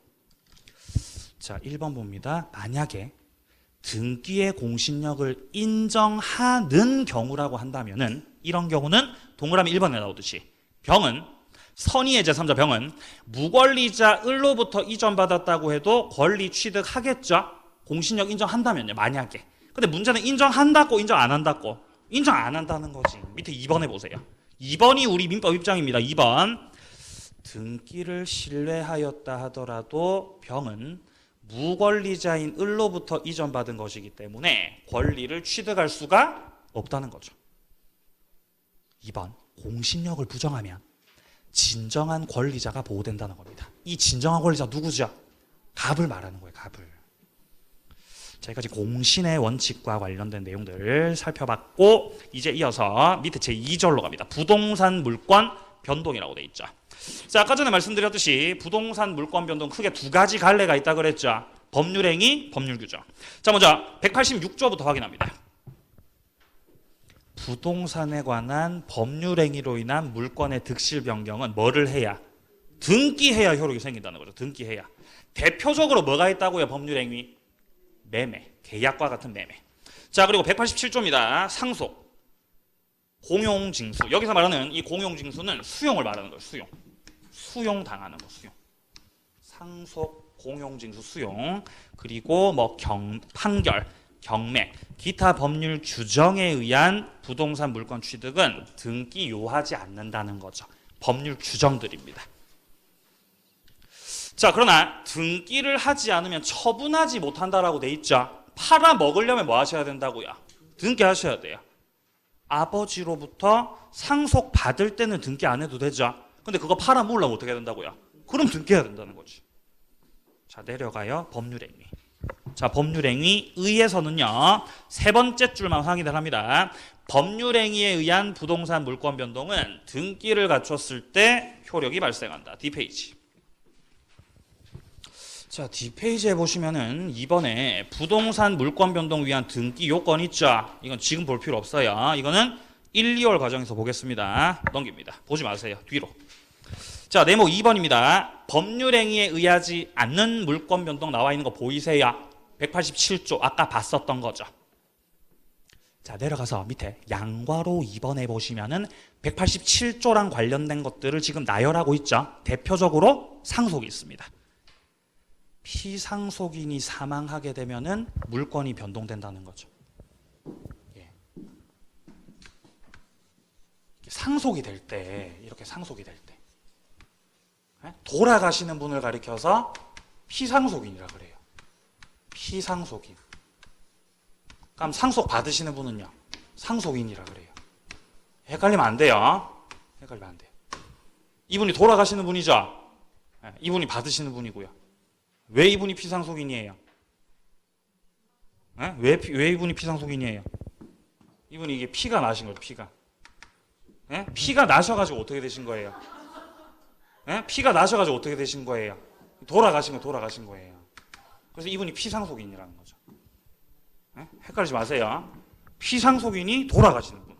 자, 1번 봅니다. 만약에 등기의 공신력을 인정하는 경우라고 한다면은, 이런 경우는 동그라미 1번에 나오듯이 병은, 선의의 제3자 병은 무권리자 을로부터 이전받았다고 해도 권리 취득하겠죠. 공신력 인정한다면요. 만약에. 근데 문제는 인정한다고 인정 안 한다고? 인정 안 한다는 거지. 밑에 2번에 보세요. 2번이 우리 민법 입장입니다. 2번. 등기를 신뢰하였다 하더라도 병은 무권리자인 을로부터 이전받은 것이기 때문에 권리를 취득할 수가 없다는 거죠. 2번. 공신력을 부정하면 진정한 권리자가 보호된다는 겁니다. 이 진정한 권리자 누구죠? 갑을 말하는 거예요. 갑을. 자, 여기까지 공신의 원칙과 관련된 내용들을 살펴봤고, 이제 이어서 밑에 제2절로 갑니다. 부동산 물권 변동이라고 돼 있죠. 자, 아까 전에 말씀드렸듯이 부동산 물권 변동 크게 두 가지 갈래가 있다 그랬죠. 법률행위, 법률규정. 자, 먼저 186조부터 확인합니다. 부동산에 관한 법률행위로 인한 물권의 득실 변경은 뭐를 해야? 등기해야 효력이 생긴다는 거죠. 등기해야. 대표적으로 뭐가 있다고요? 법률행위? 매매, 계약과 같은 매매. 자, 그리고 187조입니다. 상속, 공용징수. 여기서 말하는 이 공용징수는 수용을 말하는 거예요. 수용. 수용당하는 거, 수용. 상속, 공용징수, 수용. 그리고 뭐 판결, 경매, 기타 법률 규정에 의한 부동산 물권 취득은 등기 요하지 않는다는 거죠. 법률 규정들입니다. 자, 그러나 등기를 하지 않으면 처분하지 못한다라고 돼 있죠. 팔아 먹으려면 뭐 하셔야 된다고요? 등기하셔야 돼요. 아버지로부터 상속 받을 때는 등기 안 해도 되죠. 근데 그거 팔아 먹으려면 어떻게 해야 된다고요? 그럼 등기해야 된다는 거지. 자, 내려가요. 법률행위. 자, 법률행위 의에서는요, 세 번째 줄만 확인을 합니다. 법률행위에 의한 부동산 물권 변동은 등기를 갖췄을 때 효력이 발생한다. D페이지. 자, 뒷페이지에 보시면은 이번에 부동산 물권 변동 위한 등기 요건 있죠. 이건 지금 볼 필요 없어요. 이거는 1, 2월 과정에서 보겠습니다. 넘깁니다. 보지 마세요. 뒤로. 자, 네모 2번입니다. 법률행위에 의하지 않는 물권 변동 나와 있는 거 보이세요? 187조 아까 봤었던 거죠. 자, 내려가서 밑에 양괄호 2번에 보시면은 187조랑 관련된 것들을 지금 나열하고 있죠. 대표적으로 상속이 있습니다. 피상속인이 사망하게 되면은 물권이 변동된다는 거죠. 예. 상속이 될 때, 이렇게 상속이 될 때, 돌아가시는 분을 가리켜서 피상속인이라 그래요. 피상속인. 그럼 상속 받으시는 분은요, 상속인이라 그래요. 헷갈리면 안 돼요. 헷갈리면 안 돼요. 이분이 돌아가시는 분이죠. 이분이 받으시는 분이고요. 왜 이분이 피상속인이에요? 왜 이분이 피상속인이에요? 이분이 이게 피가 나신 거예요. 피가. 피가 나셔가지고 어떻게 되신 거예요? 피가 나셔가지고 어떻게 되신 거예요? 돌아가신 거예요. 그래서 이분이 피상속인이라는 거죠. 헷갈리지 마세요. 피상속인이 돌아가시는 분.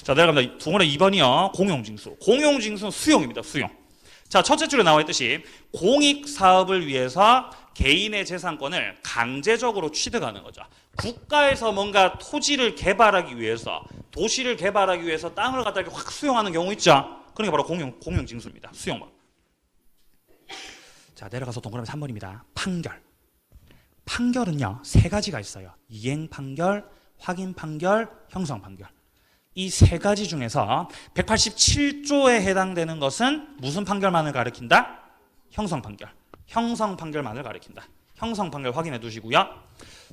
자, 내려갑니다. 동원의 2번이요. 공용징수. 공용징수는 수용입니다. 수용. 자, 첫째 줄에 나와 있듯이 공익사업을 위해서 개인의 재산권을 강제적으로 취득하는 거죠. 국가에서 뭔가 토지를 개발하기 위해서, 도시를 개발하기 위해서 땅을 갖다 이렇게 확 수용하는 경우 있죠. 그러니까 바로 공용징수입니다. 수용법. 자, 내려가서 동그라미 3번입니다. 판결. 판결은요, 세 가지가 있어요. 이행 판결, 확인 판결, 형성 판결. 이 세 가지 중에서 187조에 해당되는 것은 무슨 판결만을 가리킨다? 형성 판결. 형성 판결만을 가리킨다. 형성 판결 확인해 두시고요.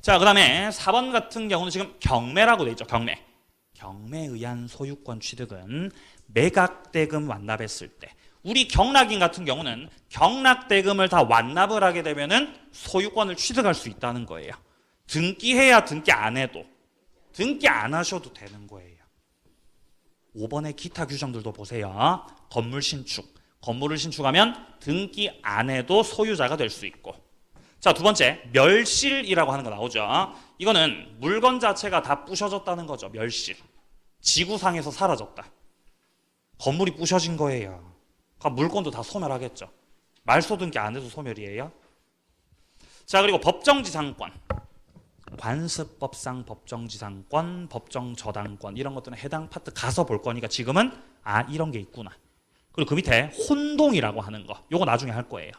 자, 그 다음에 4번 같은 경우는 지금 경매라고 돼 있죠. 경매. 경매에 의한 소유권 취득은 매각대금 완납했을 때, 우리 경락인 같은 경우는 경락대금을 다 완납을 하게 되면은 소유권을 취득할 수 있다는 거예요. 등기해야 등기 안 해도, 등기 안 하셔도 되는 거예요. 5번의 기타 규정들도 보세요. 건물 신축. 건물을 신축하면 등기 안 해도 소유자가 될 수 있고. 자, 두 번째, 멸실이라고 하는 거 나오죠. 이거는 물건 자체가 다 부셔졌다는 거죠. 멸실. 지구상에서 사라졌다. 건물이 부셔진 거예요. 그럼 물건도 다 소멸하겠죠. 말소 등기 안 해도 소멸이에요. 자, 그리고 법정지상권. 관습법상 법정지상권, 법정저당권 이런 것들은 해당 파트 가서 볼 거니까 지금은 이런 게 있구나. 그리고 그 밑에 혼동이라고 하는 거, 요거 나중에 할 거예요.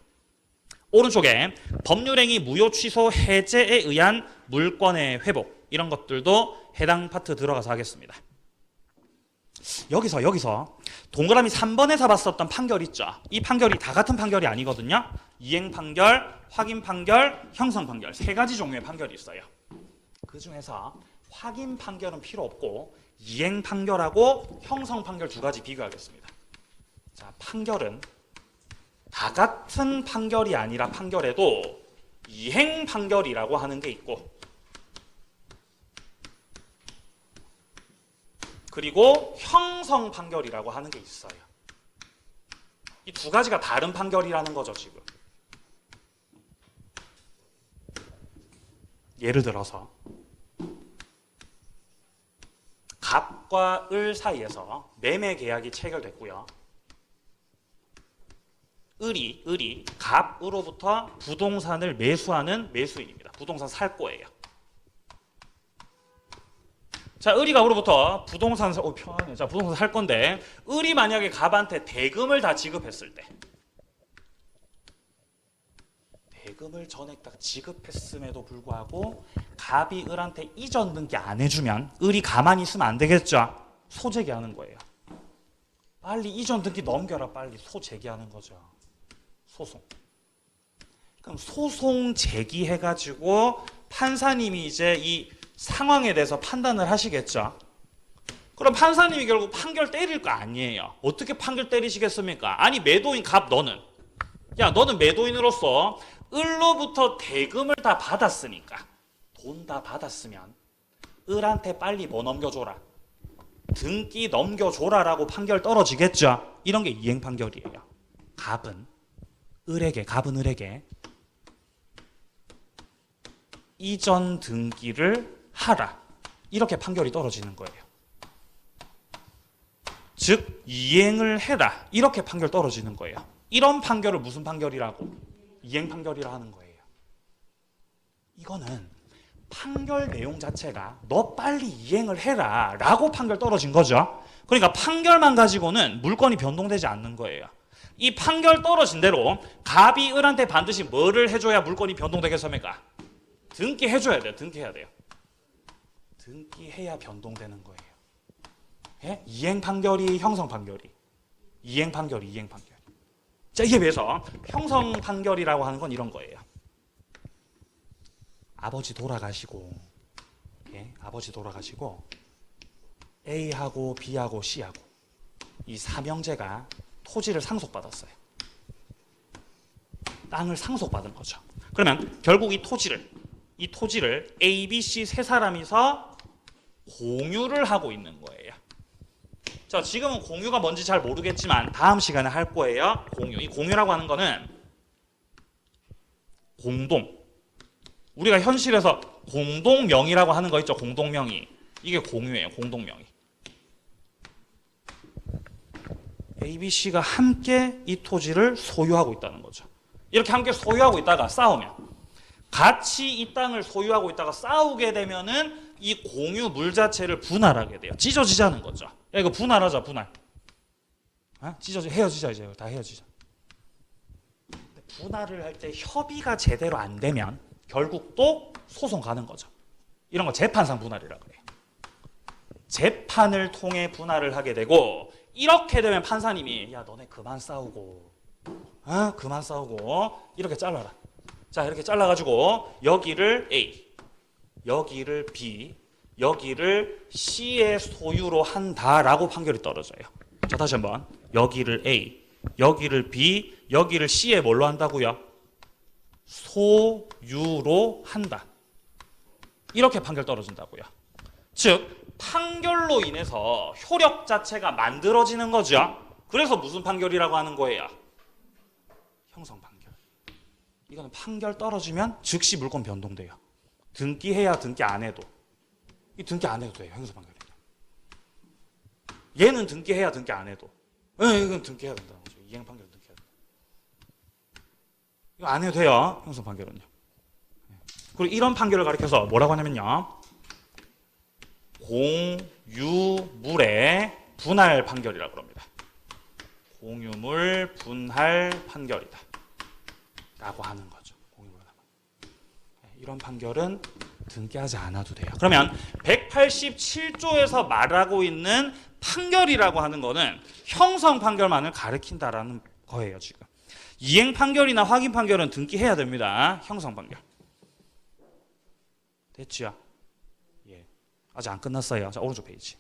오른쪽에 법률행위 무효 취소 해제에 의한 물권의 회복, 이런 것들도 해당 파트 들어가서 하겠습니다. 여기서 동그라미 3번에서 봤었던 판결 있죠. 이 판결이 다 같은 판결이 아니거든요. 이행 판결, 확인 판결, 형성 판결, 세 가지 종류의 판결이 있어요. 그 중에서 확인 판결은 필요 없고 이행 판결하고 형성 판결 두 가지 비교하겠습니다. 자, 판결은 다 같은 판결이 아니라 판결에도 이행 판결이라고 하는 게 있고, 그리고 형성 판결이라고 하는 게 있어요. 이 두 가지가 다른 판결이라는 거죠, 지금. 예를 들어서 갑과 을 사이에서 매매 계약이 체결됐고요. 을이 갑으로부터 부동산을 매수하는 매수인입니다. 부동산 살 거예요. 자, 을이 갑으로부터 부동산 편하네. 자, 부동산 살 건데, 을이 만약에 갑한테 대금을 다 지급했을 때, 대금을 전액 딱 지급했음에도 불구하고 갑이 을한테 이전 등기 안 해주면 을이 가만히 있으면 안 되겠죠. 소재기하는 거예요. 빨리 이전 등기 넘겨라. 빨리 소재기하는 거죠. 소송. 그럼 소송 제기해가지고 판사님이 이제 이 상황에 대해서 판단을 하시겠죠. 그럼 판사님이 결국 판결 때릴 거 아니에요. 어떻게 판결 때리시겠습니까? 아니, 매도인 갑 너는, 야, 너는 매도인으로서 을로부터 대금을 다 받았으니까, 돈 다 받았으면 을한테 빨리 뭐 넘겨줘라, 등기 넘겨줘라라고 판결 떨어지겠죠. 이런 게 이행 판결이에요. 갑은 을에게, 갑은 을에게 이전 등기를 하라. 이렇게 판결이 떨어지는 거예요. 즉 이행을 해라. 이렇게 판결 떨어지는 거예요. 이런 판결을 무슨 판결이라고? 이행 판결이라 하는 거예요. 이거는 판결 내용 자체가 너 빨리 이행을 해라 라고 판결 떨어진 거죠. 그러니까 판결만 가지고는 물건이 변동되지 않는 거예요. 이 판결 떨어진 대로 갑이 을한테 반드시 뭐를 해줘야 물건이 변동되겠습니까? 등기해줘야 돼요. 등기해야 돼요. 등기해야 변동되는 거예요. 예? 이행 판결이 형성 판결이. 이행 판결이 이행 판결. 자, 이게 비해서 형성 판결이라고 하는 건 이런 거예요. 아버지 돌아가시고, 예? 아버지 돌아가시고 A하고 B하고 C하고 이 삼형제가 토지를 상속받았어요. 땅을 상속받은 거죠. 그러면 결국 이 토지를 A, B, C 세 사람이서 공유를 하고 있는 거예요. 자, 지금은 공유가 뭔지 잘 모르겠지만 다음 시간에 할 거예요. 공유. 이 공유라고 하는 거는 공동. 우리가 현실에서 공동명의라고 하는 거 있죠. 공동명의. 이게 공유예요. 공동명의. A, B, C가 함께 이 토지를 소유하고 있다는 거죠. 이렇게 함께 소유하고 있다가 싸우면 같이 이 땅을 소유하고 있다가 싸우게 되면은 이 공유 물 자체를 분할하게 돼요. 찢어지자는 거죠. 야, 이거 분할하자, 분할. 헤어지자, 이제 다 헤어지자. 분할을 할 때 협의가 제대로 안 되면 결국 또 소송 가는 거죠. 이런 거 재판상 분할이라고 그래요. 재판을 통해 분할을 하게 되고 이렇게 되면 판사님이 야, 너네 그만 싸우고 그만 싸우고 이렇게 잘라라. 자, 이렇게 잘라가지고 여기를 A, 여기를 B, 여기를 C의 소유로 한다라고 판결이 떨어져요. 자, 다시 한번. 여기를 A, 여기를 B, 여기를 C에 뭘로 한다고요? 소유로 한다. 이렇게 판결 떨어진다고요. 즉 판결로 인해서 효력 자체가 만들어지는 거죠. 그래서 무슨 판결이라고 하는 거예요? 형성 판결. 이거는 판결 떨어지면 즉시 물건 변동돼요. 등기해야 등기 안 해도. 이 등기 안 해도 돼요. 형성 판결이. 얘는 등기해야 등기 안 해도. 이건 등기해야 된다는 거죠. 이행 판결은 등기해야 된다. 이거 안 해도 돼요. 형성 판결은요. 그리고 이런 판결을 가리켜서 뭐라고 하냐면요. 공유물의 분할 판결이라고 합니다. 공유물 분할 판결이다. 라고 하는 거죠. 공유물 분할. 이런 판결은 등기하지 않아도 돼요. 그러면 187조에서 말하고 있는 판결이라고 하는 거는 형성 판결만을 가리킨다라는 거예요, 지금. 이행 판결이나 확인 판결은 등기해야 됩니다. 형성 판결. 됐죠? 예. 아직 안 끝났어요. 자, 오른쪽 페이지.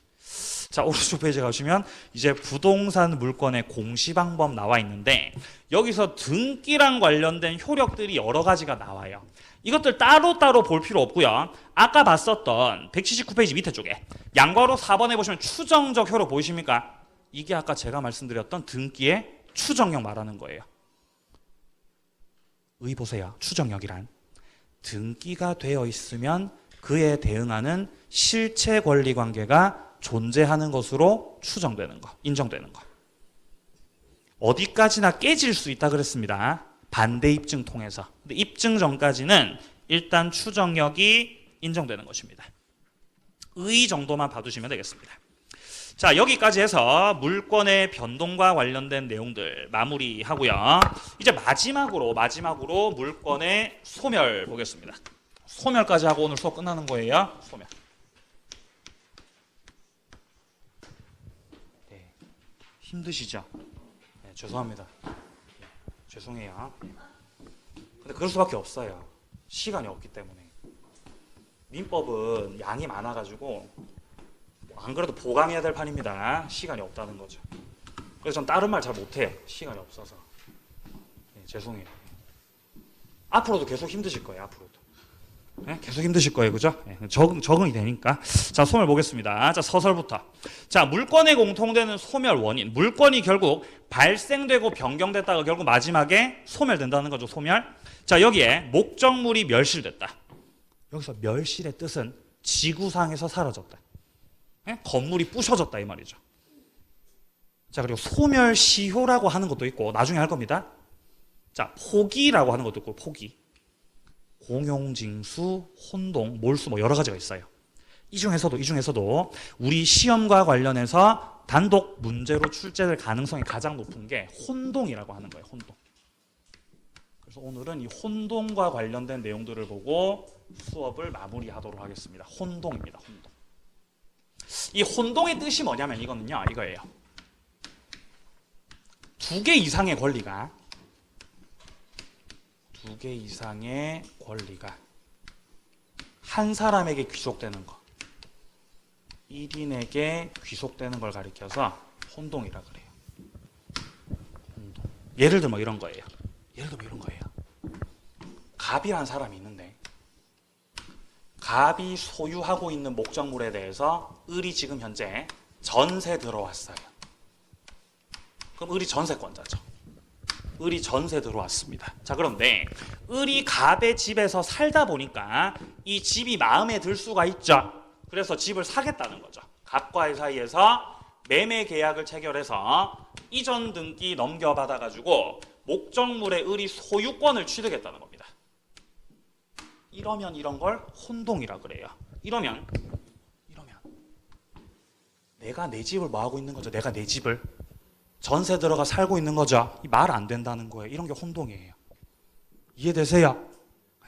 자, 오른쪽 페이지에 가시면 이제 부동산 물건의 공시 방법 나와 있는데 여기서 등기랑 관련된 효력들이 여러 가지가 나와요. 이것들 따로따로 볼 필요 없고요. 아까 봤었던 179페이지 밑에 쪽에 양괄호 4번에 보시면 추정적 효력 보이십니까? 이게 아까 제가 말씀드렸던 등기의 추정력 말하는 거예요. 의 보세요. 추정력이란 등기가 되어 있으면 그에 대응하는 실체 권리 관계가 존재하는 것으로 추정되는 거, 인정되는 거. 어디까지나 깨질 수 있다 그랬습니다. 반대 입증 통해서. 근데 입증 전까지는 일단 추정력이 인정되는 것입니다. 의 정도만 봐두시면 되겠습니다. 자, 여기까지 해서 물건의 변동과 관련된 내용들 마무리하고요. 이제 마지막으로 물건의 소멸 보겠습니다. 소멸까지 하고 오늘 수업 끝나는 거예요. 소멸. 네. 힘드시죠? 네, 죄송합니다. 죄송해요. 근데 그럴 수밖에 없어요. 시간이 없기 때문에. 민법은 양이 많아가지고 안 그래도 보강해야 될 판입니다. 시간이 없다는 거죠. 그래서 전 다른 말 잘 못해요. 시간이 없어서. 네, 죄송해요. 앞으로도 계속 힘드실 거예요. 앞으로도. 네? 계속 힘드실 거예요, 그죠? 네, 적응이 되니까. 자, 소멸 보겠습니다. 자, 서설부터. 자, 물건에 공통되는 소멸 원인. 물건이 결국 발생되고 변경됐다가 결국 마지막에 소멸된다는 거죠, 소멸. 자, 여기에 목적물이 멸실됐다. 여기서 멸실의 뜻은 지구상에서 사라졌다. 네? 건물이 부셔졌다 이 말이죠. 자, 그리고 소멸시효라고 하는 것도 있고 나중에 할 겁니다. 자, 포기라고 하는 것도 있고 포기. 공용징수, 혼동, 몰수 뭐 여러 가지가 있어요. 이 중에서도 우리 시험과 관련해서 단독 문제로 출제될 가능성이 가장 높은 게 혼동이라고 하는 거예요. 혼동. 그래서 오늘은 이 혼동과 관련된 내용들을 보고 수업을 마무리하도록 하겠습니다. 혼동입니다. 혼동. 이 혼동의 뜻이 뭐냐면 이거는요. 이거예요. 두 개 이상의 권리가 한 사람에게 귀속되는 거. 1인에게 귀속되는 걸 가리켜서 혼동이라 그래요. 혼동. 예를 들면 이런 거예요. 갑이라는 사람이 있는데 갑이 소유하고 있는 목적물에 대해서 을이 지금 현재 전세 들어왔어요. 그럼 을이 전세권자죠. 을이 전세 들어왔습니다. 자, 그런데 을이 갑의 집에서 살다 보니까 이 집이 마음에 들 수가 있죠. 그래서 집을 사겠다는 거죠. 갑과의 사이에서 매매 계약을 체결해서 이전 등기 넘겨받아 가지고 목적물의 을이 소유권을 취득했다는 겁니다. 이러면 이런 걸 혼동이라 그래요. 이러면 내가 내 집을 뭐 하고 있는 거죠? 내가 내 집을 전세 들어가 살고 있는 거죠. 말 안 된다는 거예요. 이런 게 혼동이에요. 이해되세요?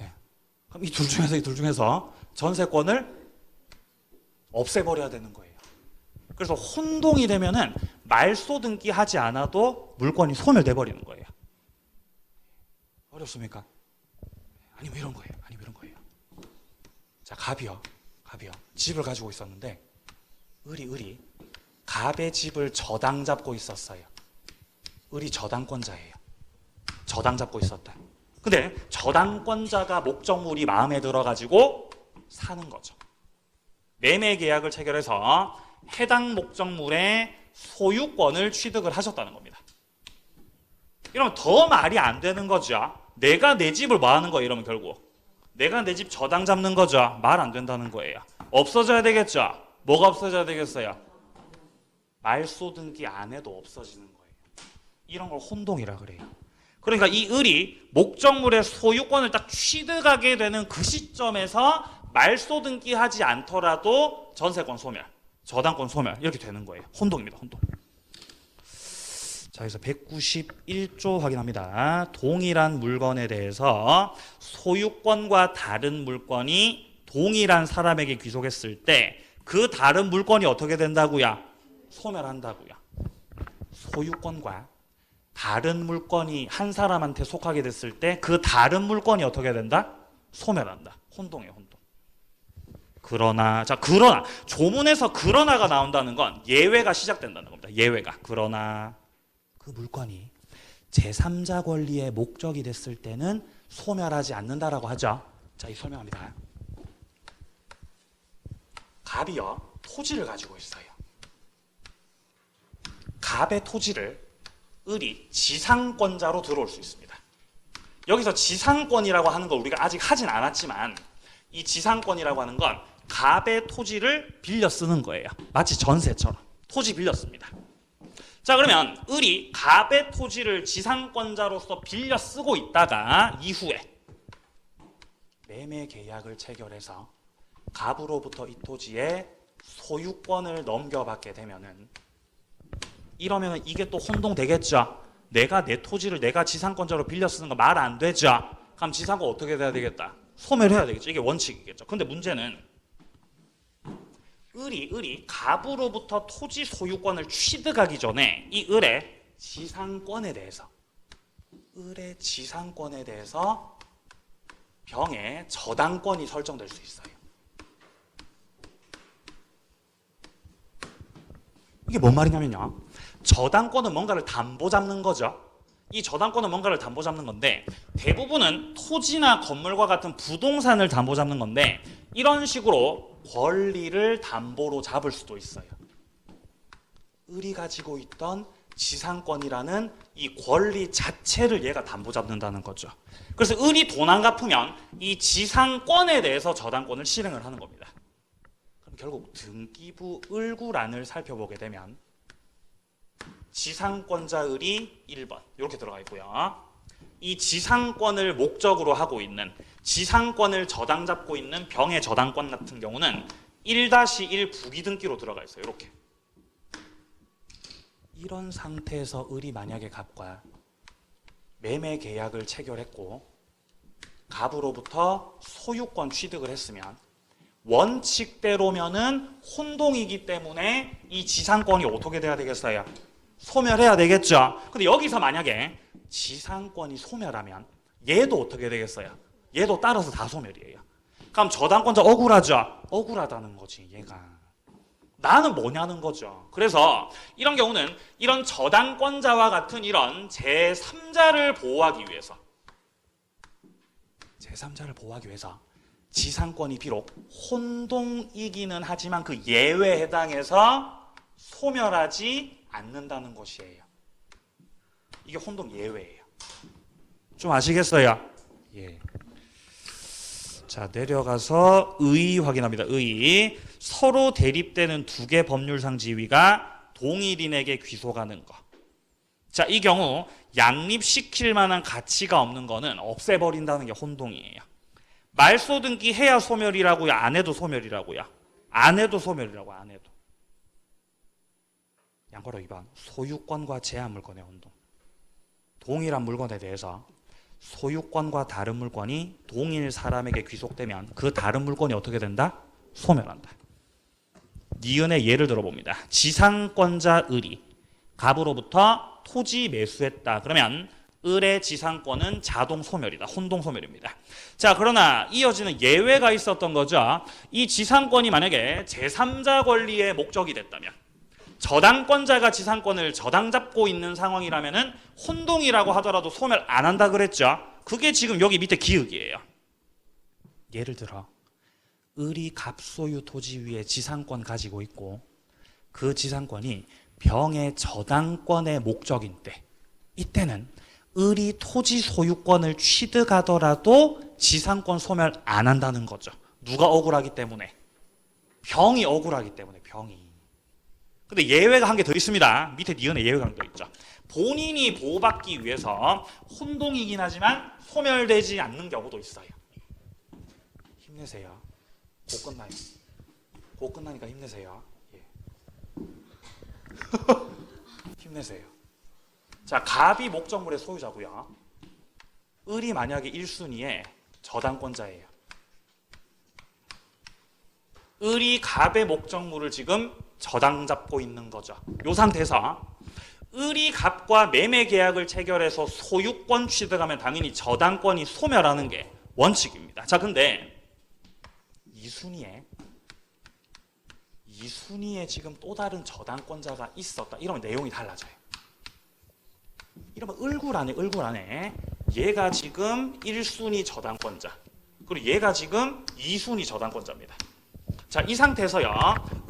네. 그럼 이 둘 중에서 전세권을 없애버려야 되는 거예요. 그래서 혼동이 되면은 말소 등기하지 않아도 물건이 소멸돼 버리는 거예요. 어렵습니까? 아니면 이런 거예요. 자, 갑이요. 집을 가지고 있었는데 을이 갑의 집을 저당 잡고 있었어요. 을이 저당권자예요. 저당 잡고 있었다. 근데 저당권자가 목적물이 마음에 들어가지고 사는 거죠. 매매 계약을 체결해서 해당 목적물의 소유권을 취득을 하셨다는 겁니다. 이러면 더 말이 안 되는 거죠. 내가 내 집을 뭐 하는 거예요? 이러면 결국 내가 내 집 저당 잡는 거죠. 말 안 된다는 거예요. 없어져야 되겠죠. 뭐가 없어져야 되겠어요? 말소 등기 안 해도 없어지는 거예요. 이런 걸 혼동이라 그래요. 그러니까 이 을이 목적물의 소유권을 딱 취득하게 되는 그 시점에서 말소 등기하지 않더라도 전세권 소멸, 저당권 소멸 이렇게 되는 거예요. 혼동입니다. 혼동. 자, 그래서 191조 확인합니다. 동일한 물건에 대해서 소유권과 다른 물건이 동일한 사람에게 귀속했을 때 그 다른 물건이 어떻게 된다고요? 소멸한다고요. 소유권과 다른 물건이 한 사람한테 속하게 됐을 때 그 다른 물건이 어떻게 된다? 소멸한다. 혼동이에요, 혼동. 그러나 조문에서 그러나가 나온다는 건 예외가 시작된다는 겁니다. 예외가. 그러나 그 물건이 제3자 권리의 목적이 됐을 때는 소멸하지 않는다라고 하죠. 자, 이 설명합니다. 갑이요, 토지를 가지고 있어요. 갑의 토지를 을이 지상권자로 들어올 수 있습니다. 여기서 지상권이라고 하는 걸 우리가 아직 하진 않았지만 이 지상권이라고 하는 건 갑의 토지를 빌려 쓰는 거예요. 마치 전세처럼 토지 빌렸습니다. 자, 그러면 을이 갑의 토지를 지상권자로서 빌려 쓰고 있다가 이후에 매매 계약을 체결해서 갑으로부터 이 토지의 소유권을 넘겨받게 되면은 이러면은 이게 또 혼동되겠죠. 내가 내 토지를 내가 지상권자로 빌려 쓰는 거 말 안 되죠. 그럼 지상권 어떻게 돼야 되겠다? 소멸해야 되겠죠. 이게 원칙이겠죠. 근데 문제는 을이 갑으로부터 토지 소유권을 취득하기 전에 이 을의 지상권에 대해서 병에 저당권이 설정될 수 있어요. 이게 뭔 말이냐면요. 저당권은 뭔가를 담보 잡는 거죠. 이 저당권은 뭔가를 담보 잡는 건데 대부분은 토지나 건물과 같은 부동산을 담보 잡는 건데 이런 식으로 권리를 담보로 잡을 수도 있어요. 을이 가지고 있던 지상권이라는 이 권리 자체를 얘가 담보 잡는다는 거죠. 그래서 을이 돈 안 갚으면 이 지상권에 대해서 저당권을 실행을 하는 겁니다. 그럼 결국 등기부 을구란을 살펴보게 되면 지상권자 을이 1번 이렇게 들어가 있고요. 이 지상권을 목적으로 하고 있는 지상권을 저당 잡고 있는 병의 저당권 같은 경우는 1-1 부기등기로 들어가 있어요. 이렇게. 이런 상태에서 을이 만약에 갑과 매매 계약을 체결했고 갑으로부터 소유권 취득을 했으면 원칙대로면은 혼동이기 때문에 이 지상권이 어떻게 돼야 되겠어요? 소멸해야 되겠죠. 근데 여기서 만약에 지상권이 소멸하면 얘도 어떻게 되겠어요? 얘도 따라서 다 소멸이에요. 그럼 저당권자 억울하죠? 억울하다는 거지 얘가. 나는 뭐냐는 거죠. 그래서 이런 경우는 이런 저당권자와 같은 이런 제3자를 보호하기 위해서 지상권이 비록 혼동이기는 하지만 그 예외에 해당해서 소멸하지 않는다는 것이에요. 이게 혼동 예외예요. 좀 아시겠어요? 예. 자, 내려가서 의 확인합니다. 의. 서로 대립되는 두 개 법률상 지위가 동일인에게 귀속하는 거. 자, 이 경우 양립시킬 만한 가치가 없는 거는 없애버린다는 게 혼동이에요. 말소 등기 해야 소멸이라고요? 안 해도 소멸이라고요? 안 해도 소멸이라고. 안 해도. 양괄호 2번. 소유권과 제한 물건의 혼동. 동일한 물건에 대해서 소유권과 다른 물건이 동일 사람에게 귀속되면 그 다른 물건이 어떻게 된다? 소멸한다. 니은의 예를 들어봅니다. 지상권자 을이 갑으로부터 토지 매수했다. 그러면 을의 지상권은 자동 소멸이다. 혼동 소멸입니다. 자, 그러나 이어지는 예외가 있었던 거죠. 이 지상권이 만약에 제3자 권리의 목적이 됐다면 저당권자가 지상권을 저당 잡고 있는 상황이라면은 혼동이라고 하더라도 소멸 안 한다 그랬죠. 그게 지금 여기 밑에 기역이에요. 예를 들어 을이 갑소유 토지 위에 지상권 가지고 있고 그 지상권이 병의 저당권의 목적인 때 이때는 을이 토지 소유권을 취득하더라도 지상권 소멸 안 한다는 거죠. 누가 억울하기 때문에? 병이 억울하기 때문에. 병이. 근데 예외가 한 개 더 있습니다. 밑에 니은에 예외가 한 개 더 있죠. 본인이 보호받기 위해서 혼동이긴 하지만 소멸되지 않는 경우도 있어요. 힘내세요. 곧 끝나요. 곧 끝나니까 힘내세요. 예. 힘내세요. 자, 갑이 목적물의 소유자고요. 을이 만약에 1순위의 저당권자예요. 을이 갑의 목적물을 지금 저당 잡고 있는 거죠. 이 상태에서 을이 갑과 매매 계약을 체결해서 소유권 취득하면 당연히 저당권이 소멸하는 게 원칙입니다. 자, 근데 2순위에 지금 또 다른 저당권자가 있었다. 이러면 내용이 달라져요. 이러면 을구란에 얘가 지금 1순위 저당권자 그리고 얘가 지금 2순위 저당권자입니다. 자, 이 상태에서요.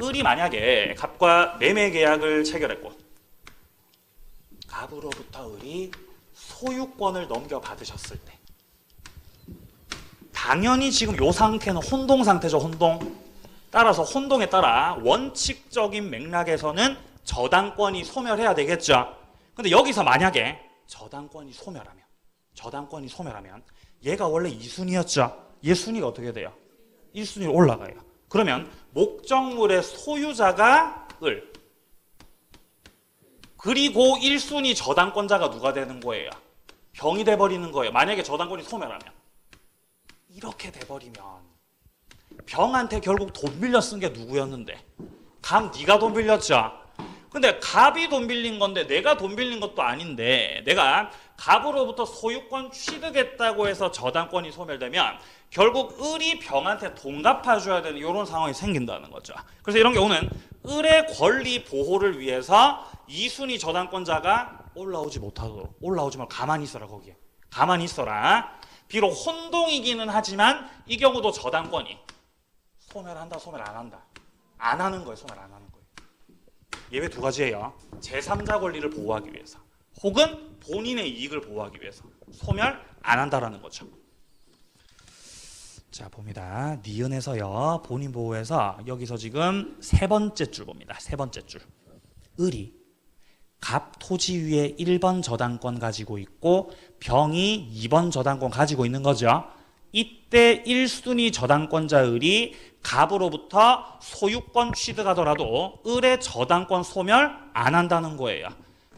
을이 만약에 갑과 매매 계약을 체결했고 갑으로부터 을이 소유권을 넘겨받으셨을 때 당연히 지금 이 상태는 혼동 상태죠. 혼동. 따라서 혼동에 따라 원칙적인 맥락에서는 저당권이 소멸해야 되겠죠. 근데 여기서 만약에 저당권이 소멸하면 얘가 원래 2순위였죠. 얘 순위가 어떻게 돼요? 1순위로 올라가요. 그러면 목적물의 소유자가 을 그리고 1순위 저당권자가 누가 되는 거예요? 병이 돼버리는 거예요. 만약에 저당권이 소멸하면 이렇게 돼버리면 병한테 결국 돈 빌려 쓴 게 누구였는데? 갑 네가 돈 빌렸죠. 근데 갑이 돈 빌린 건데 내가 돈 빌린 것도 아닌데 내가 갑으로부터 소유권 취득했다고 해서 저당권이 소멸되면 결국 을이 병한테 돈 갚아줘야 되는 이런 상황이 생긴다는 거죠. 그래서 이런 경우는 을의 권리 보호를 위해서 2순위 저당권자가 올라오지 못하도록. 올라오지 말고 가만히 있어라 거기에. 가만히 있어라. 비록 혼동이기는 하지만 이 경우도 저당권이 소멸한다, 소멸 안 한다. 안 하는 거예요, 소멸 안 하는 거예요. 예외 두 가지예요. 제3자 권리를 보호하기 위해서 혹은 본인의 이익을 보호하기 위해서 소멸 안 한다라는 거죠. 자 봅니다. 니은에서요. 본인 보호에서 여기서 지금 세 번째 줄 봅니다. 세 번째 줄. 을이 갑 토지 위에 1번 저당권 가지고 있고 병이 2번 저당권 가지고 있는 거죠. 이때 1순위 저당권자 을이 갑으로부터 소유권 취득하더라도 을의 저당권 소멸 안 한다는 거예요.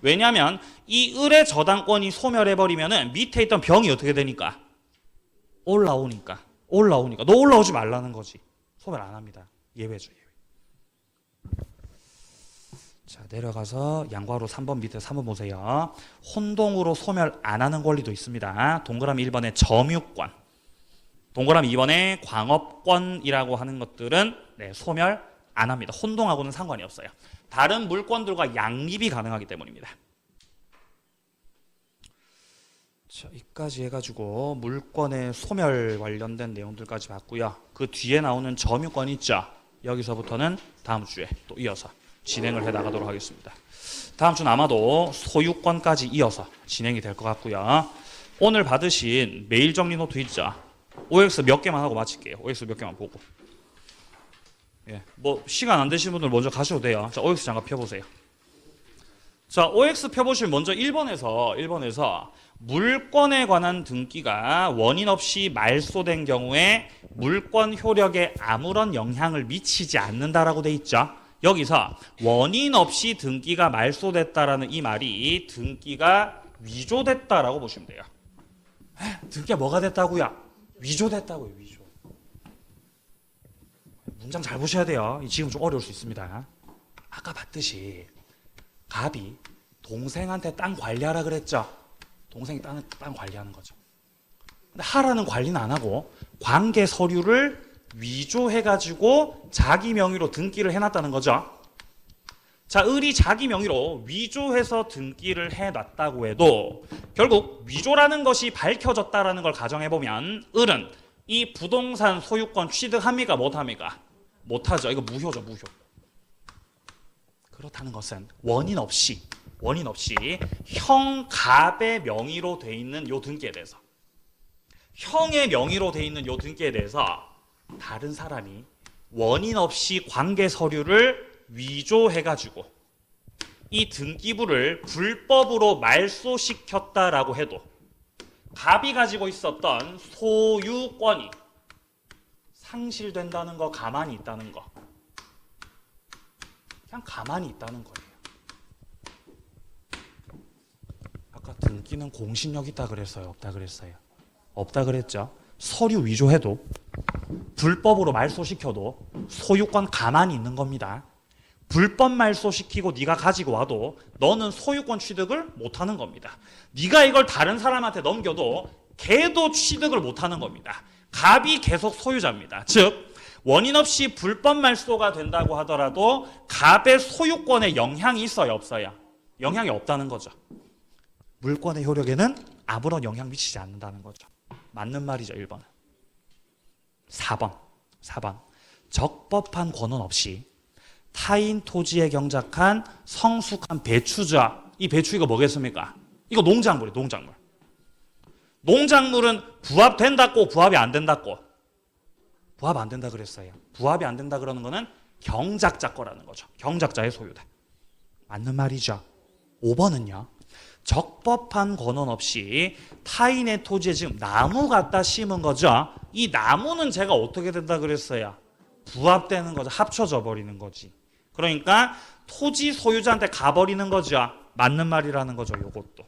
왜냐하면 이 을의 저당권이 소멸해버리면 밑에 있던 병이 어떻게 되니까? 올라오니까 너 올라오지 말라는 거지. 소멸 안 합니다. 예외죠. 예외. 자 내려가서 양괄호 3번 밑에 3번 보세요. 혼동으로 소멸 안 하는 권리도 있습니다. 동그라미 1번에 점유권, 동그라미 2번에 광업권이라고 하는 것들은 소멸 안 합니다. 혼동하고는 상관이 없어요. 다른 물권들과 양립이 가능하기 때문입니다. 자, 여기까지 해가지고 물권의 소멸 관련된 내용들까지 봤고요. 그 뒤에 나오는 점유권 있죠. 여기서부터는 다음 주에 또 이어서 진행을 해나가도록 하겠습니다. 다음 주는 아마도 소유권까지 이어서 진행이 될 것 같고요. 오늘 받으신 메일 정리 노트 있죠. OX 몇 개만 하고 마칠게요. OX 몇 개만 보고. 예, 뭐 시간 안 되시는 분들 먼저 가셔도 돼요. 자, OX 잠깐 펴보세요. 자, OX 펴보시면 먼저 1번에서 물권에 관한 등기가 원인 없이 말소된 경우에 물권 효력에 아무런 영향을 미치지 않는다라고 돼 있죠. 여기서 원인 없이 등기가 말소됐다라는 이 말이 등기가 위조됐다라고 보시면 돼요. 등기가 뭐가 됐다고요? 위조됐다고요. 위조. 문장 잘 보셔야 돼요. 지금 좀 어려울 수 있습니다. 아까 봤듯이 갑이 동생한테 땅 관리하라 그랬죠. 동생이 땅 관리하는 거죠. 근데 하라는 관리는 안 하고 관계 서류를 위조해가지고 자기 명의로 등기를 해놨다는 거죠. 자, 을이 자기 명의로 위조해서 등기를 해놨다고 해도 결국 위조라는 것이 밝혀졌다라는 걸 가정해보면 을은 이 부동산 소유권 취득합니까? 못합니까? 못하죠. 이거 무효죠. 무효. 그렇다는 것은 원인 없이 형 갑의 명의로 돼 있는 요 등기에 대해서 형의 명의로 돼 있는 요 등기에 대해서 다른 사람이 원인 없이 관계 서류를 위조해가지고 이 등기부를 불법으로 말소시켰다라고 해도 갑이 가지고 있었던 소유권이 상실된다는 거, 가만히 있다는 거. 그냥 가만히 있다는 거예요. 아까 등기는 공신력 있다 그랬어요? 없다 그랬어요? 없다 그랬죠? 서류 위조해도 불법으로 말소시켜도 소유권 가만히 있는 겁니다. 불법 말소시키고 네가 가지고 와도 너는 소유권 취득을 못하는 겁니다. 네가 이걸 다른 사람한테 넘겨도 걔도 취득을 못하는 겁니다. 갑이 계속 소유자입니다. 즉 원인 없이 불법 말소가 된다고 하더라도 갑의 소유권에 영향이 있어요? 없어요? 영향이 없다는 거죠. 물권의 효력에는 아무런 영향 미치지 않는다는 거죠. 맞는 말이죠. 1번은. 4번 적법한 권한 없이 타인 토지에 경작한 성숙한 배추자. 이 배추 이거 뭐겠습니까? 이거 농작물이에요. 농작물. 농작물은 부합된다고 부합이 안 된다고? 부합 안 된다 그랬어요. 부합이 안 된다 그러는 거는 경작자 거라는 거죠. 경작자의 소유다. 맞는 말이죠. 5번은요. 적법한 권한 없이 타인의 토지에 지금 나무 갖다 심은 거죠. 이 나무는 제가 어떻게 된다 그랬어요? 부합되는 거죠. 합쳐져 버리는 거지. 그러니까 토지 소유자한테 가버리는 거죠. 맞는 말이라는 거죠. 요것도.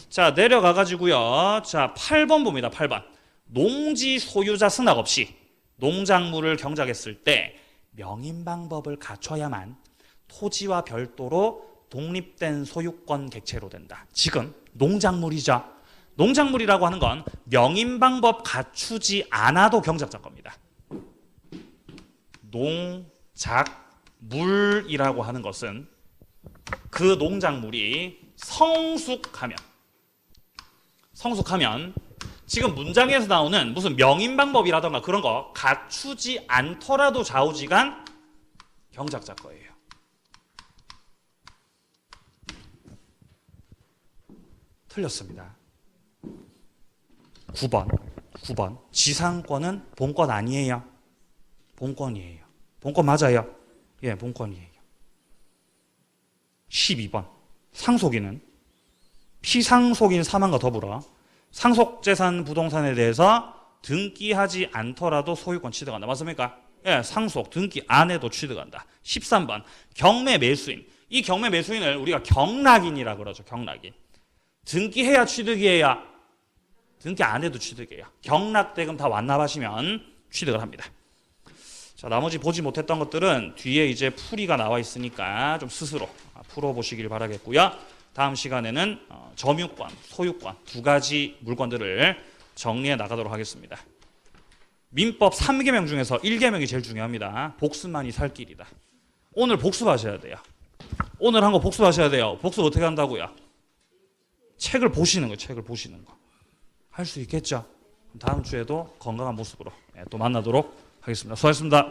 자, 내려가 가지고요. 자, 8번 봅니다. 8번. 농지 소유자 승낙 없이 농작물을 경작했을 때 명인 방법을 갖춰야만 토지와 별도로 독립된 소유권 객체로 된다. 지금 농작물이죠. 농작물이라고 하는 건 명인 방법 갖추지 않아도 경작자 겁니다. 농작물이라고 하는 것은 그 농작물이 성숙하면. 성숙하면 지금 문장에서 나오는 무슨 명인 방법이라던가 그런 거 갖추지 않더라도 좌우지간 경작자 거예요. 틀렸습니다. 9번. 지상권은 본권 아니에요. 본권이에요. 본권 맞아요. 예, 본권이에요. 12번. 상속인은 피상속인 사망과 더불어 상속재산 부동산에 대해서 등기하지 않더라도 소유권 취득한다. 맞습니까? 예, 상속, 등기 안 해도 취득한다. 13번. 경매 매수인. 이 경매 매수인을 우리가 경락인이라고 그러죠. 경락인. 등기해야 취득이에요. 등기 안 해도 취득이에요. 경락대금 다 완납하시면 취득을 합니다. 자, 나머지 보지 못했던 것들은 뒤에 이제 풀이가 나와 있으니까 좀 스스로 풀어보시길 바라겠고요. 다음 시간에는 점유권, 소유권 두 가지 물건들을 정리해 나가도록 하겠습니다. 민법 3계명 중에서 1계명이 제일 중요합니다. 복습만이 살 길이다. 오늘 복습하셔야 돼요. 오늘 한 거 복습하셔야 돼요. 복습 어떻게 한다고요? 책을 보시는 거예요. 책을 보시는 거. 할 수 있겠죠? 다음 주에도 건강한 모습으로 또 만나도록 하겠습니다. 수고하셨습니다.